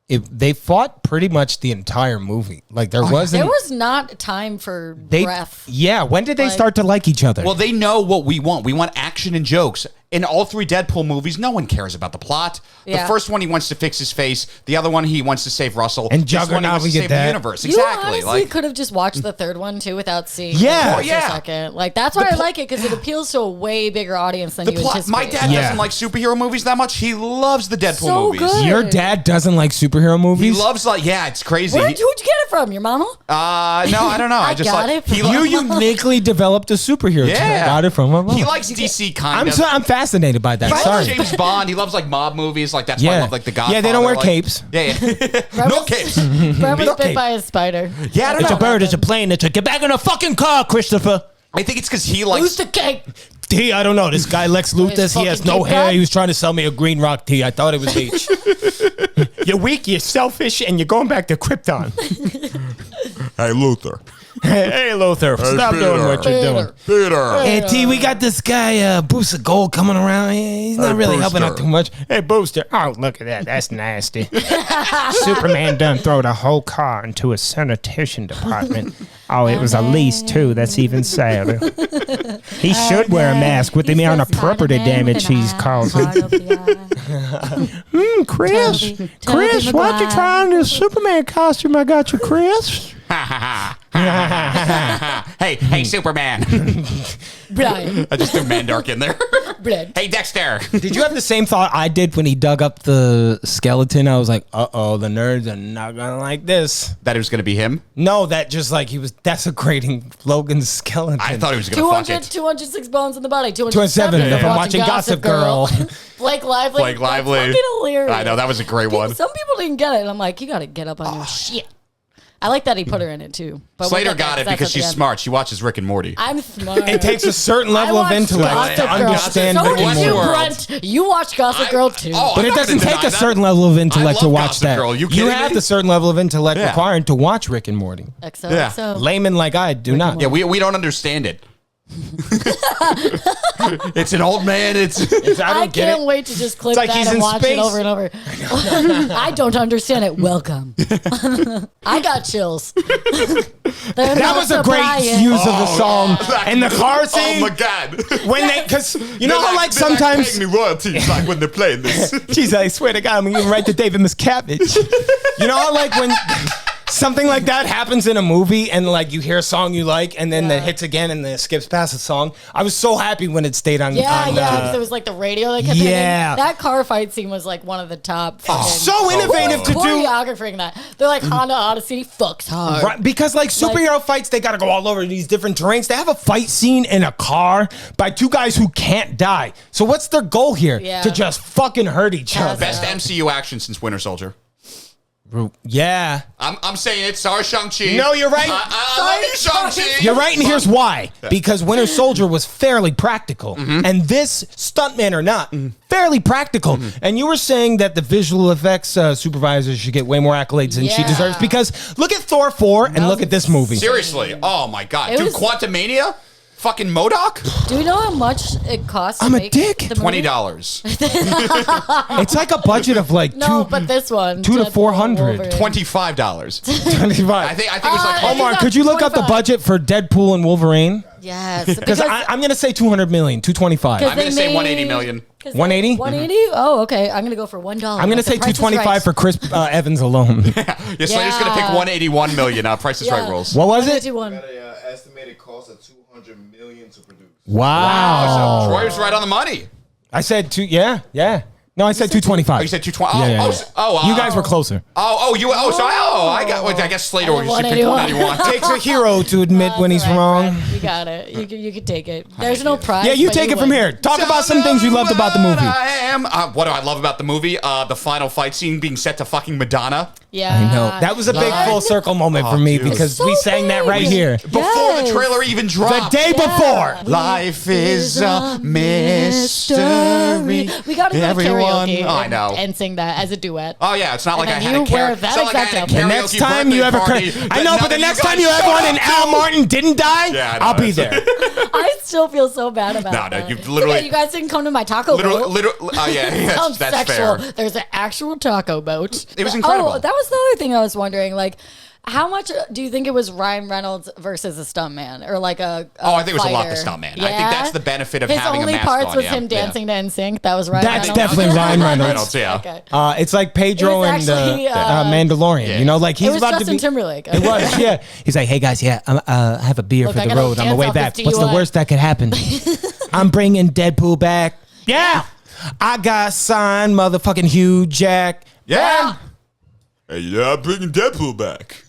they fought pretty much the entire movie. Like there wasn't. There was not time for they, breath. Yeah, when did they Like- start to like each other? Well, they know what we want. We want action and jokes. in all 3 Deadpool movies, no one cares about the plot. The first one, he wants to fix his face. The other one, he wants to save Russell. And This one, he Juggernaut, wants we to get save that. the universe. You Exactly. honestly could have just watched the third one too without seeing Yeah. it for a second. Like that's why I like it because it appeals to a way bigger audience than the you plot. anticipate. My dad doesn't like superhero movies that much. He loves the Deadpool So movies. good. Your dad doesn't like superhero He movies? loves it's crazy. Where'd you get it from? Your mama? No, I don't know. I just got like it from he, my You uniquely developed a superhero. Yeah. I got it from my mom. he likes DC kind of. I'm fascinated by that. He loves Sorry. James Bond. He loves like mob movies. Like that's why I love like the Godfather. Yeah, they don't wear like- capes. Yeah, no capes. Brett was No bit cape. by a spider. Yeah, I don't It's know. a bird, it's a plane, it's a get back in the fucking car, Christopher. I think it's because he Who's likes. the cape? I don't know. This guy Lex Luthor, he has fucking no Cape hair. Cod? He was trying to sell me a green rock tea. I thought it was H. You're weak, you're selfish, and you're going back to Krypton. Hey, Luther. Hey, Luthor, stop doing what you're doing. Peter. Hey, T, we got this guy, Booster Gold, coming around. He's not really helping out too much. Hey, Booster. Oh, look at that. That's nasty. Superman done throw the whole car into a sanitation department. Oh, it was a lease, too. That's even sadder. He should wear a mask with the amount of property damage he's causing. Chris, why don't you try on this Superman costume I got you, Chris? Hey, Superman. Brian. I just threw Mandark in there. Brett. Hey, Dexter. Did you have the same thought I did when he dug up the skeleton? I was like, uh-oh, the nerds are not gonna like this. That it was going to be him? No, that just like he was desecrating Logan's skeleton. I thought he was going to fuck 200, it. 206 bones in the body. 207 207 if I'm watching Gossip Girl. Blake Lively. Blake Lively. That's fucking hilarious. I know, that was a great one. Some people didn't get it. And I'm like, you got to get up on your shit. I like that he put her in it too. But Slater we'll get got there, it 'cause because that's at she's the end. smart. She watches Rick and Morty. I'm smart. It takes a certain level of watched intellect Gossip to Girl. understand So Rick did and you, Morty. Brent. You watch Gossip Girl too. Oh, But I'm it not doesn't gonna take deny a that. certain level of intellect to love watch Gossip that. Girl. You kidding have me? the certain level of intellect Yeah. required to watch Rick and Morty. XOXO. Laymen like I do not. Yeah, we don't understand it. It's an old man. I I don't get can't it. wait to just click It's like that he's and in watch space. it over and over. I don't understand it. Welcome. I got chills. That was a great use of the song and the car scene. Oh my god! When they, because you know how like sometimes, paying me royalties like when they're playing this. jeez, I swear to God, I'm gonna write to David Miscavige. You know how like when something like that happens in a movie and like you hear a song you like and then it hits again and then it skips past the song. I was so happy when it stayed on. Yeah, on, because it was like the radio that kept Yeah. hitting. That car fight scene was like one of the top. so innovative to do. Choreographing that. They're like Honda Odyssey fucks hard. Right, because like superhero fights, they gotta go all over these different terrains. They have a fight scene in a car by two guys who can't die. So what's their goal here? Yeah. To just fucking hurt each other. Best MCU action since Winter Soldier. Yeah. I'm saying it. Sorry, Shang-Chi. No, you're right. I love you, Shang-Chi. You're right, and here's why. Because Winter Soldier was fairly practical. And this, stuntman or not, fairly practical. And you were saying that the visual effects supervisor should get way more accolades than she Yeah. deserves. Because look at Thor 4 and look at this movie. Seriously. Oh my god. It Dude, was- Quantumania? Fucking MODOK? Do you know how much it costs to I'm a make dick. the movie? $20. It's like a budget of like No, but this one. 200 to Deadpool, 400. Wolverine. $25. 25. I think it was like Omar, could you look up the 25. budget for Deadpool and Wolverine? Yes. Because I'm going to say 200 million, 225. I'm going to say 180 million. 180? 180? Oh, okay. I'm going to go for $1. I'm going to say 225 for Chris Evans alone. Yeah, Slater's going to pick 181 million. Price is Right rules. What was it? Estimated cost of $200 million to produce. Wow. Troy was right on the money. I said two. Yeah. No, I said 225. Oh, you said 220. You guys were closer. I guess Slater I should had pick 181. 181. Takes a hero to admit when he's That's all right, wrong. Brett. You got it. You can take it. There's no prize. Yeah, you but take it from win. here. Talk about some things you loved about the movie. What do I love about the movie? The final fight scene being set to fucking Madonna. Yeah. I know. That was a big full circle moment for me dude. because So we sang that right big. here. Before Yes. the trailer even The dropped. day before. Life is a mystery. We got to go Everyone- karaoke Oh, I know. and sing that as a duet. Oh yeah, it's not like I And had then a you wear karaoke. that It's not like I exact had a outfit. The karaoke next time you birthday ever, party. I know, but the next time you have one and Al Martin didn't die, Yeah, I know. I'll be there. I still feel so bad about No, that. you literally- You guys didn't come to my taco boat. Literally, oh yeah, Sounds that's sexual. fair. There's an actual taco boat. It was incredible. Oh, that was the other thing I was wondering. Like, how much do you think it was Ryan Reynolds versus a stuntman, or like a I think it was a lot fighter? the stuntman. Yeah? I think that's the benefit of His having a only mask parts on. was him dancing to NSYNC. That was Ryan That's Reynolds. definitely Ryan Reynolds. Yeah. Okay. It's like Pedro It and was actually, Mandalorian. Yeah. You know, like he's It was about Justin to be. Timberlake. It was, yeah. He's like, hey guys, yeah, I have a beer Look, for I the gotta road on the dance way off back. this What's the DUI. worst that could happen? I'm bringing Deadpool back. Yeah, I got signed, motherfucking Hugh Jack. Yeah. Hey, yeah, I'm bringing Deadpool back.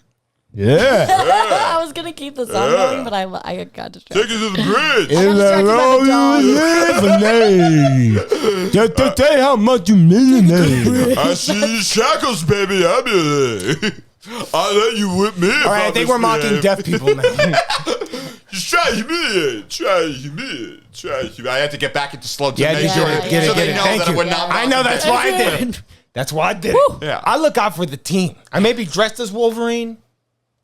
Yeah. I was gonna keep the song going, but I got distracted. Take it to the bridge. I got distracted by the dog. Just to tell you how much you mean to me. I see the shackles, baby. I'll I'll let you whip me. All right, I think we're mocking deaf people now. Just try to humiliate. I had to get back into slow Yeah, tonation get it, so get they it. know Thank that I you. would not. I know that's why I did it. That's why I did it. Yeah. I look out for the team. I may be dressed as Wolverine,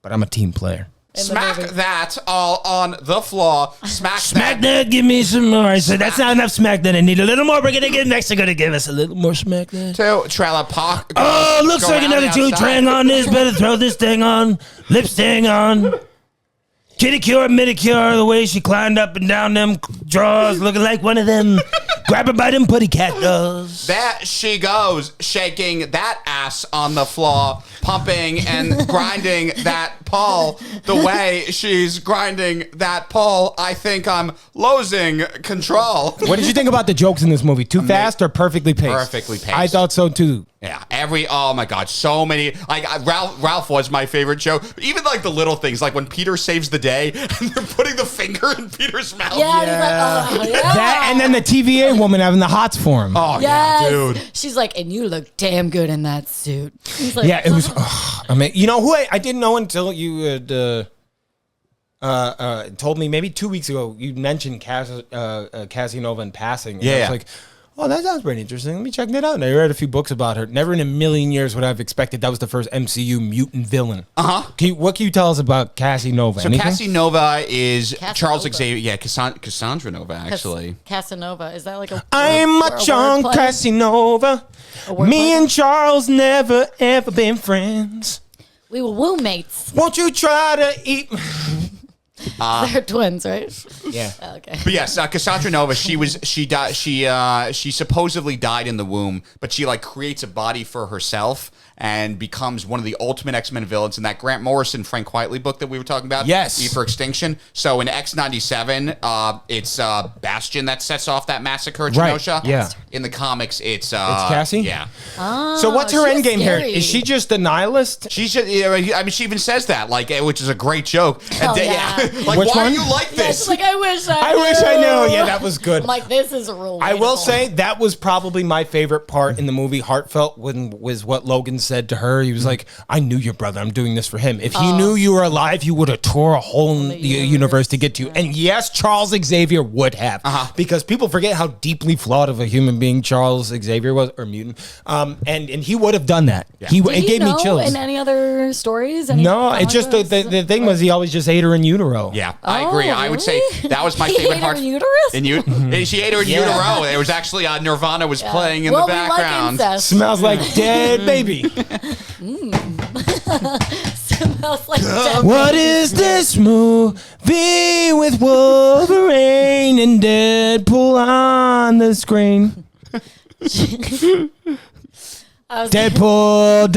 but I'm a team player. Smack that all on the floor. Smack that, give me some more. I said, that's not enough smack that. I need a little more. We're going to get next. They're going to give us a little more smack that. To Trailer Park. Oh, looks Go like around another the two outside. trang on this. Better throw this thing on. Lip sting on. Kiddicure, midicure, the way she climbed up and down them drawers, looking like one of them. Grab her by them putty cat dolls. There she goes, shaking that ass on the floor, pumping and grinding that pole. The way she's grinding that pole, I think I'm losing control. What did you think about the jokes in this movie? Too fast or perfectly paced? Perfectly paced. I thought so too. Yeah, oh my God, so many. Like Ralph was my favorite joke. Even like the little things, like when Peter saves the day and they're putting the finger in Peter's mouth. Yeah, he's like, oh, yeah. That and then the TVA woman having the hots for him. Oh Yes. yeah, dude. She's like, and you look damn good in that suit. He's like, Yeah, it was. I mean, you know who I didn't know until you had told me maybe 2 weeks ago. You mentioned Cassandra Nova in passing. And I Yeah. was like, oh, that sounds pretty interesting. Let me check that out. And I read a few books about her. Never in a million years would I have expected that was the first MCU mutant villain. Uh-huh. What can you tell us about Cassandra Nova? So Anything? Cassandra Nova is Casanova. Charles Xavier. Yeah, Cassandra Nova actually. Casanova. Is that like a I'm word- a or young wordplay? Casanova. A wordplay? Me and Charles never ever been friends. We were roommates. Won't you try to eat? They're twins, right? Yeah. Oh, okay. But yes, Cassandra Nova. She died. She supposedly died in the womb, but she like creates a body for herself and becomes one of the ultimate X-Men villains in that Grant Morrison, Frank Quitely book that we were talking about. Yes. E for Extinction. So in X-97, it's Bastion that sets off that massacre at Right, Genosha. yeah. In the comics, it's Cassie? Yeah. So what's her she was end game here? scary. Is she just a nihilist? She's just, I mean, she even says that, like, which is a great joke. Hell yeah. Like, Which why one? are you like Yeah, this? she's like, I wish I knew. Yeah, that was good. I'm like, this is real. I will say that was probably my favorite part in the movie. Heartfelt was what Logan said to her. He was like, "I knew your brother. I'm doing this for him. If he knew you were alive, he would have tore a hole in the universe to get to you." And yes, Charles Xavier would have, because people forget how deeply flawed of a human being Charles Xavier was, or mutant. And he would have done that. It Did gave me chills. In any other stories? Any No, it's comic just books? the thing was he always just ate her in utero. Yeah, I agree. Oh, I would say really? that was my He favorite ate her heart. in uterus? She ate her in Yeah. utero. There was actually Nirvana was playing in well, the background. We like incest. Smells like dead baby. Smells like dead What is this movie with Wolverine and Deadpool on the screen? I was Deadpool.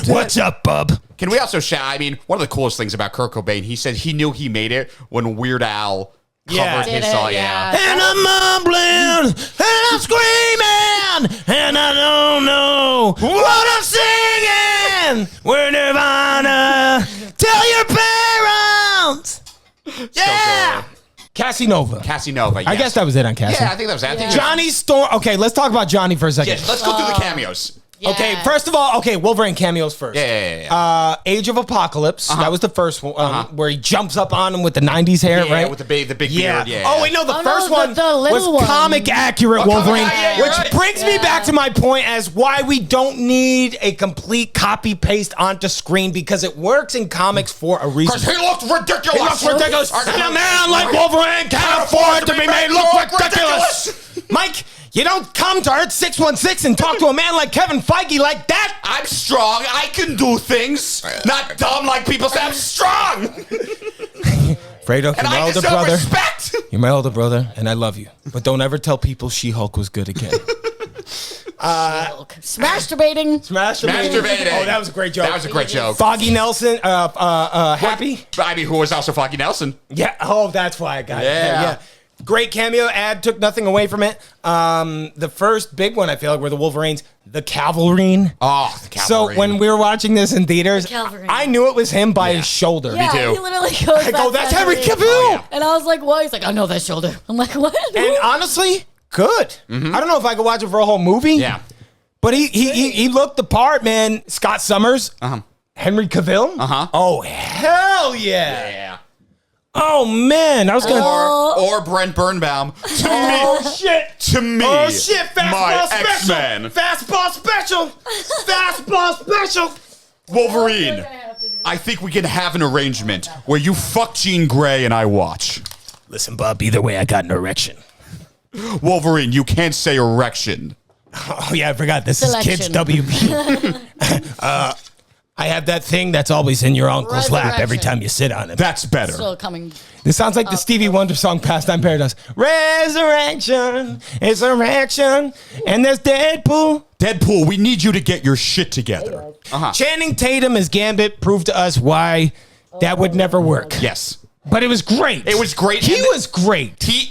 What's up, bub? Can we also shout? I mean, one of the coolest things about Kurt Cobain, he said he knew he made it when Weird Al covered Did his it, song. yeah. And I'm mumbling, and I'm screaming, and I don't know what I'm singing. We're Nirvana. Tell your parents. Yeah. Cassie Nova. Cassie Nova. I yes. guess that was it on Cassie. Yeah, I think that was it. I think Johnny Storm. Okay, let's talk about Johnny for a second. Yes, let's go through the cameos. Okay, first of all, Wolverine cameos first. Yeah. Age of Apocalypse. That was the first one, where he jumps up on him with the 90s hair, Yeah, right? with the big Yeah. beard. Yeah. Oh, wait, no, the Oh, first no, one the little was one. comic accurate Wolverine, yeah, you're which right. brings me back to my point as why we don't need a complete copy paste onto screen, because it works in comics for a reason. Because he looked ridiculous. It looks ridiculous. And a man like Wolverine can't afford to be made look ridiculous. Mike, You don't come to Earth 616 and talk to a man like Kevin Feige like that. I'm strong. I can do things. Not dumb like people say. I'm strong. Fredo, you're And my I older deserve brother. respect. You're my older brother, and I love you. But don't ever tell people She-Hulk was good again. Masturbating. Masturbating. Oh, that was a great joke. That was a great joke. Foggy Nelson, Happy. I mean, who was also Foggy Nelson? Yeah. Oh, that's why I got it. Yeah. Great cameo. Ad took nothing away from it. The first big one I feel like were the Wolverines, the Cavalrine. Oh, the Cavalry. So when we were watching this in theaters, Cavalry. I knew it was him by his shoulder. Yeah, too. he literally goes. I go, that's Henry Cavill. Oh, yeah. And I was like, what? He's like, I know that shoulder. I'm like, what? And honestly, good. I don't know if I could watch it for a whole movie. Yeah. But he looked the part, man. Scott Summers, Henry Cavill. Oh hell yeah! Yeah. Oh man, I was gonna. Or Brent Birnbaum. To Oh shit! me. To me. Oh shit! Fastball My special. X-Men. Fastball special. Fastball special. Wolverine. I think we can have an arrangement where you fuck Jean Grey and I watch. Listen, Bob. Either way, I got an erection. Wolverine, you can't say erection. Oh yeah, I forgot. This Selection. is Kids WB. I have that thing that's always in your uncle's lap every Resurrection. time you sit on it. That's better. Still coming. This sounds like the Stevie Wonder song Pastime Paradise. Resurrection, it's erection, and there's Deadpool. Deadpool, we need you to get your shit together. Channing Tatum as Gambit proved to us why that would never work. Yes. But it was great. It was great. He And was great. He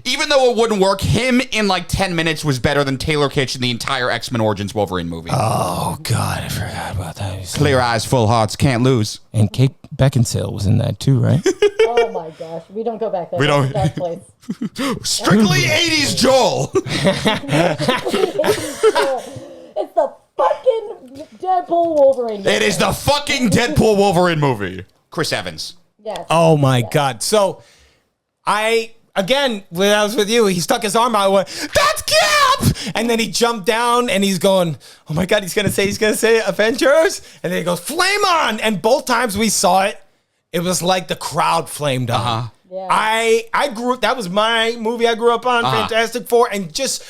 even though it wouldn't work, him in like 10 minutes was better than Taylor Kitsch in the entire X-Men Origins Wolverine movie. Oh, God, I forgot about that. Clear eyes, full hearts, can't lose. And Kate Beckinsale was in that too, right? Oh my gosh, we don't go back there. We don't- That's place. Strictly 80s Joel. It's the fucking Deadpool Wolverine. It is the fucking Deadpool Wolverine movie. Chris Evans. Yes. Oh, my God. So, again, when I was with you, he stuck his arm out and went, that's Cap! And then he jumped down and he's going, oh my God, he's going to say Avengers. And then he goes, flame on. And both times we saw it, it was like the crowd flamed on. Yeah. That was my movie I grew up on, Fantastic Four. And just,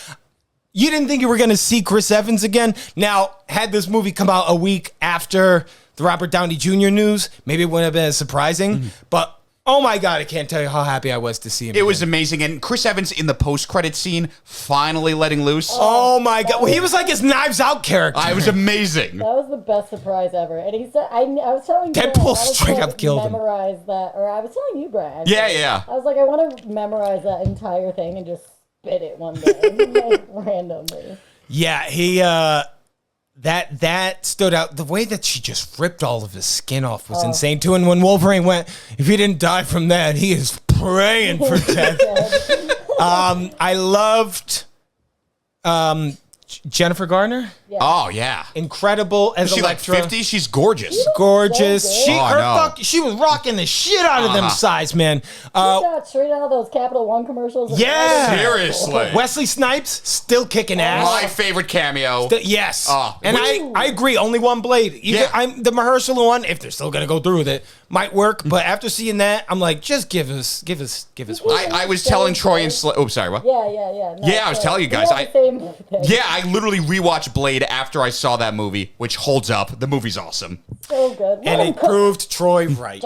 you didn't think you were going to see Chris Evans again. Now, had this movie come out a week after the Robert Downey Jr. news, maybe it wouldn't have been as surprising. But oh my God, I can't tell you how happy I was to see him. It was amazing. And Chris Evans in the post-credit scene, finally letting loose. Oh my God. Well, he was like his Knives Out character. It was amazing. That was the best surprise ever. And he said, I was telling Brad, Deadpool I was straight gonna up killed him. memorize that, or I was telling you, Brad. Yeah. I was like, I want to memorize that entire thing and just spit it one day, like, randomly. Yeah, he that stood out. The way that she just ripped all of his skin off was insane too. And when Wolverine went, if he didn't die from that, he is praying for death. I loved Jennifer Garner. Oh, yeah. Incredible as Is she like Elektra. 50? She's gorgeous. Gorgeous. So She good. Oh, no. she was rocking the shit out of them size, man. She got straight out of those Capital One commercials. Yeah. Seriously. Wesley Snipes still kicking ass. My favorite cameo. Yes. Oh. And I agree. Only one blade. I'm the Mahershala one, if they're still going to go through with it, might work. But after seeing that, I'm like, just give us one. I was telling Troy and Oh, sorry, what? Yeah. No, Yeah, I was telling you guys, we have the same thing. Yeah, I literally rewatched Blade after I saw that movie, which holds up. The movie's awesome. So good. And it proved Troy right.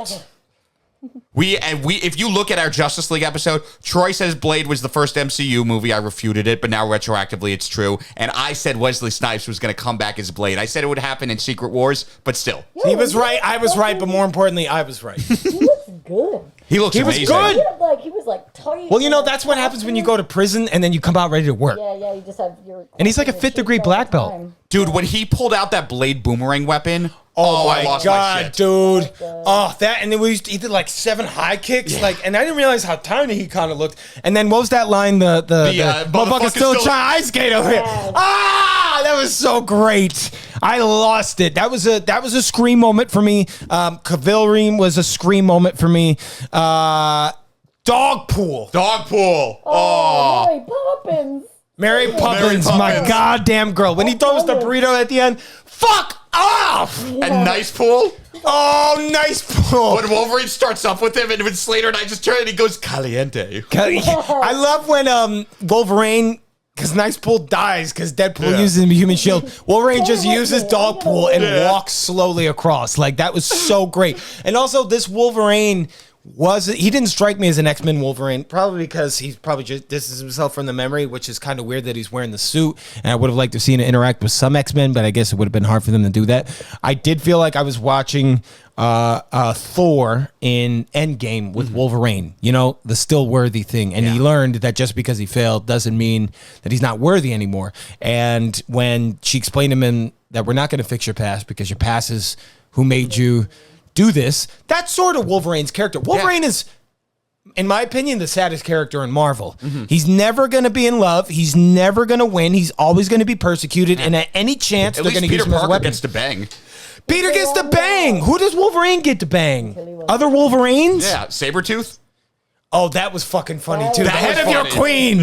If you look at our Justice League episode, Troy says Blade was the first MCU movie. I refuted it, but now retroactively it's true. And I said Wesley Snipes was going to come back as Blade. I said it would happen in Secret Wars, but still. He was right. I was right. But more importantly, I was right. He looks good. He looks He was amazing. good. He was like tight. Well, you know, that's what happens when you go to prison and then you come out ready to work. Yeah, you just have your. And he's like a fifth degree black belt. Dude, when he pulled out that Blade boomerang weapon, Oh, I my lost God, my shit. dude. Oh, that. And then he did like 7 high kicks. Yeah. And I didn't realize how tiny he kind of looked. And then what was that line? The motherfucker's still trying to ice skate over here. Ah, that was so great. I lost it. That was a scream moment for me. Cavalry was a scream moment for me. Dogpool. Oh, Mary Poppins. Mary Poppins, my Poppins. goddamn girl. When he throws the burrito at the end, fuck off. And Nice Pool. Oh, nice pull. When Wolverine starts up with him, and when Slater and I just turn, and he goes caliente. I love when Wolverine Because Deadpool dies because Deadpool uses a human shield. Wolverine just uses Dogpool and walks slowly across. Like, that was so great. And also, this Wolverine he didn't strike me as an X-Men Wolverine, probably because he's probably just distances himself from the memory, which is kind of weird that he's wearing the suit. And I would have liked to have seen him interact with some X-Men, but I guess it would have been hard for them to do that. I did feel like I was watching Thor in Endgame with Wolverine, you know, the still worthy thing. And he learned that just because he failed doesn't mean that he's not worthy anymore. And when she explained to him that we're not going to fix your past because your past is who made you do this, that's sort of Wolverine's character. Wolverine is, in my opinion, the saddest character in Marvel. He's never going to be in love. He's never going to win. He's always going to be persecuted. And at any chance, they're going to use him as a weapon. Gets to bang. Peter gets to bang. Who does Wolverine get to bang? Other Wolverines? Yeah, Sabretooth. Oh, that was fucking funny, too. The That head was of your funny. queen.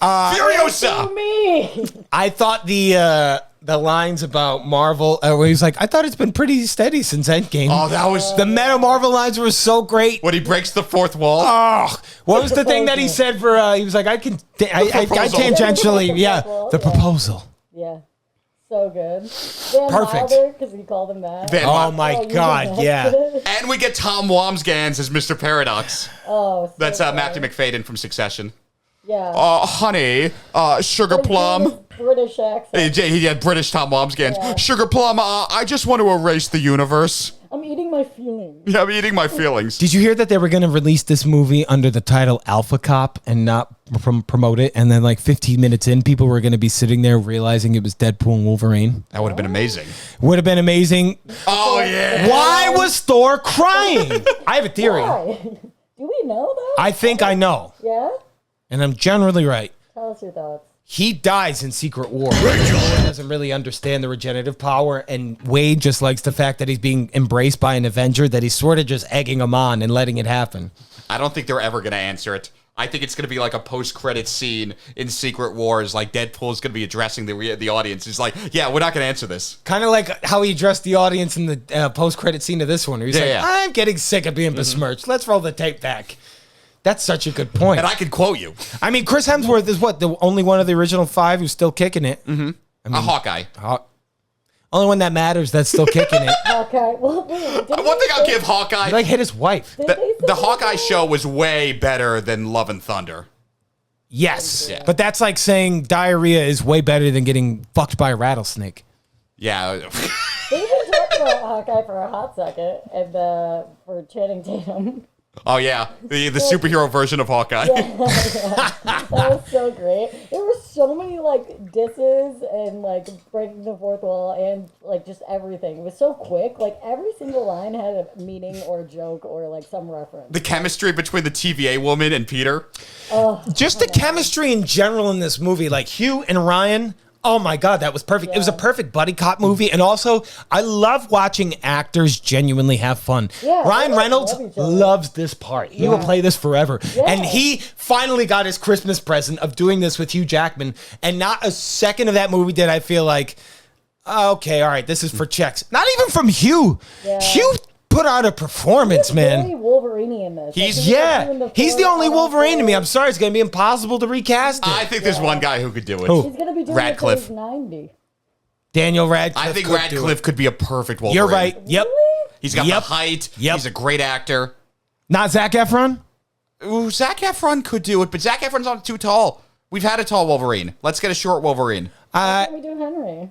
Furiosa. Me. I thought the lines about Marvel, where he's like, I thought it's been pretty steady since Endgame. Oh, that was The meta Marvel lines were so great. when he breaks the fourth wall. Oh, what was the thing that he said for, he was like, I tangentially, the proposal. Yeah. So good. Van Perfect. Because he called him that. Van Oh Wilder. my God, yeah. And we get Tom Wamsgans as Mr. Paradox. Oh, so That's funny. Matthew McFadden from Succession. Yeah. Honey, sugar plum. British accent. He had British Tom Wamsgans. Yeah. Sugar plum, I just want to erase the universe. I'm eating my feelings. Yeah, I'm eating my feelings. Did you hear that they were going to release this movie under the title Alpha Cop and not promote it? And then like 15 minutes in, people were going to be sitting there realizing it was Deadpool and Wolverine. That would have been amazing. Would have been amazing. Oh, yeah. Why was Thor crying? I have a theory. Why? Do we know though? I think I know. Yeah? And I'm generally right. Tell us your thoughts. He dies in Secret War. He doesn't really understand the regenerative power, and Wade just likes the fact that he's being embraced by an Avenger, that he's sort of just egging him on and letting it happen. I don't think they're ever going to answer it. I think it's going to be like a post-credit scene in Secret Wars, like Deadpool is going to be addressing the audience. He's like, yeah, we're not going to answer this. Kind of like how he addressed the audience in the post-credit scene of this one. Where he's like, I'm getting sick of being besmirched. Let's roll the tape back. That's such a good point. And I can quote you. I mean, Chris Hemsworth is what? The only one of the original 5 who's still kicking it. A Hawkeye. Only one that matters that's still kicking it. Okay. Well, One thing I'll give Hawkeye, He like hit his wife. the Hawkeye show was way better than Love and Thunder. Yes. Yeah. But that's like saying diarrhea is way better than getting fucked by a rattlesnake. Yeah. We've been talking about Hawkeye for a hot second, and for Channing Tatum. Oh, yeah. The superhero version of Hawkeye. That was so great. There were so many like disses and like breaking the fourth wall and like just everything. It was so quick. Like every single line had a meaning or a joke or like some reference. The chemistry between the TVA woman and Peter. Just the chemistry in general in this movie, like Hugh and Ryan. Oh my God, that was perfect. It was a perfect buddy cop movie. And also, I love watching actors genuinely have fun. Yeah, Ryan they Reynolds love each other. loves this part. He will play this forever. Yeah. And he finally got his Christmas present of doing this with Hugh Jackman. And not a second of that movie did I feel like, okay, all right, this is for checks. Not even from Hugh. Yeah. Hugh put out a performance, man. Very Wolverine in this. He's- He's the only Wolverine to me. I'm sorry, it's going to be impossible to recast it. I think there's one guy who could do it. Who? He's gonna be doing Radcliffe. it till he's 90. Daniel Radcliffe. I think could do Radcliffe it. could be a perfect Wolverine. You're right. Yep. He's got Yep. the height. Yep. He's a great actor. Not Zac Efron? Ooh, Zac Efron could do it, but Zac Efron's not too tall. We've had a tall Wolverine. Let's get a short Wolverine. What are we doing, Henry?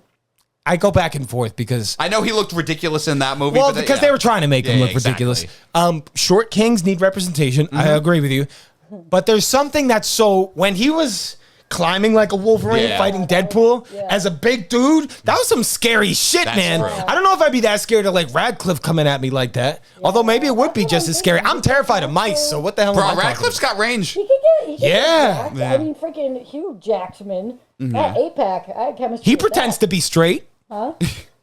I go back and forth because I know he looked ridiculous in that movie. well, but because they were trying to make him Yeah, look ridiculous. exactly. Short kings need representation. I agree with you. But there's something that's so when he was climbing like a Wolverine Yeah. fighting Deadpool as a big dude, that was some scary shit, That's man. true. I don't know if I'd be that scared of like Radcliffe coming at me like that. Although maybe it would be just as scary. I'm terrified of mice, so what the hell am I Bro, talking Radcliffe's got range. He could get Yeah. jacked. I mean, freaking Hugh Jackman. That 8-pack. I had chemistry. He with pretends that. to be straight. Huh?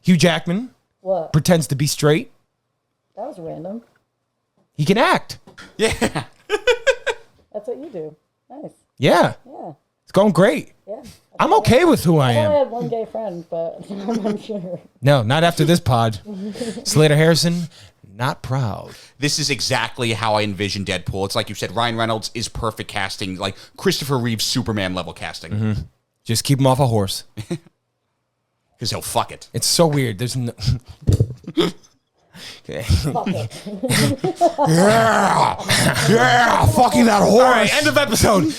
Hugh Jackman What? pretends to be straight. That was random. He can act. Yeah. That's what you do. Nice. Yeah. Yeah. It's going great. Yeah. I'm okay with who I I am. had one gay friend, but I'm unsure. No, not after this pod. Slater Harrison, not proud. This is exactly how I envision Deadpool. It's like you said, Ryan Reynolds is perfect casting, like Christopher Reeve's Superman level casting. Just keep him off a horse. Because he'll fuck it. It's so weird. There's no... Okay. Fuck it. Yeah, fucking that horse. All right, end of episode.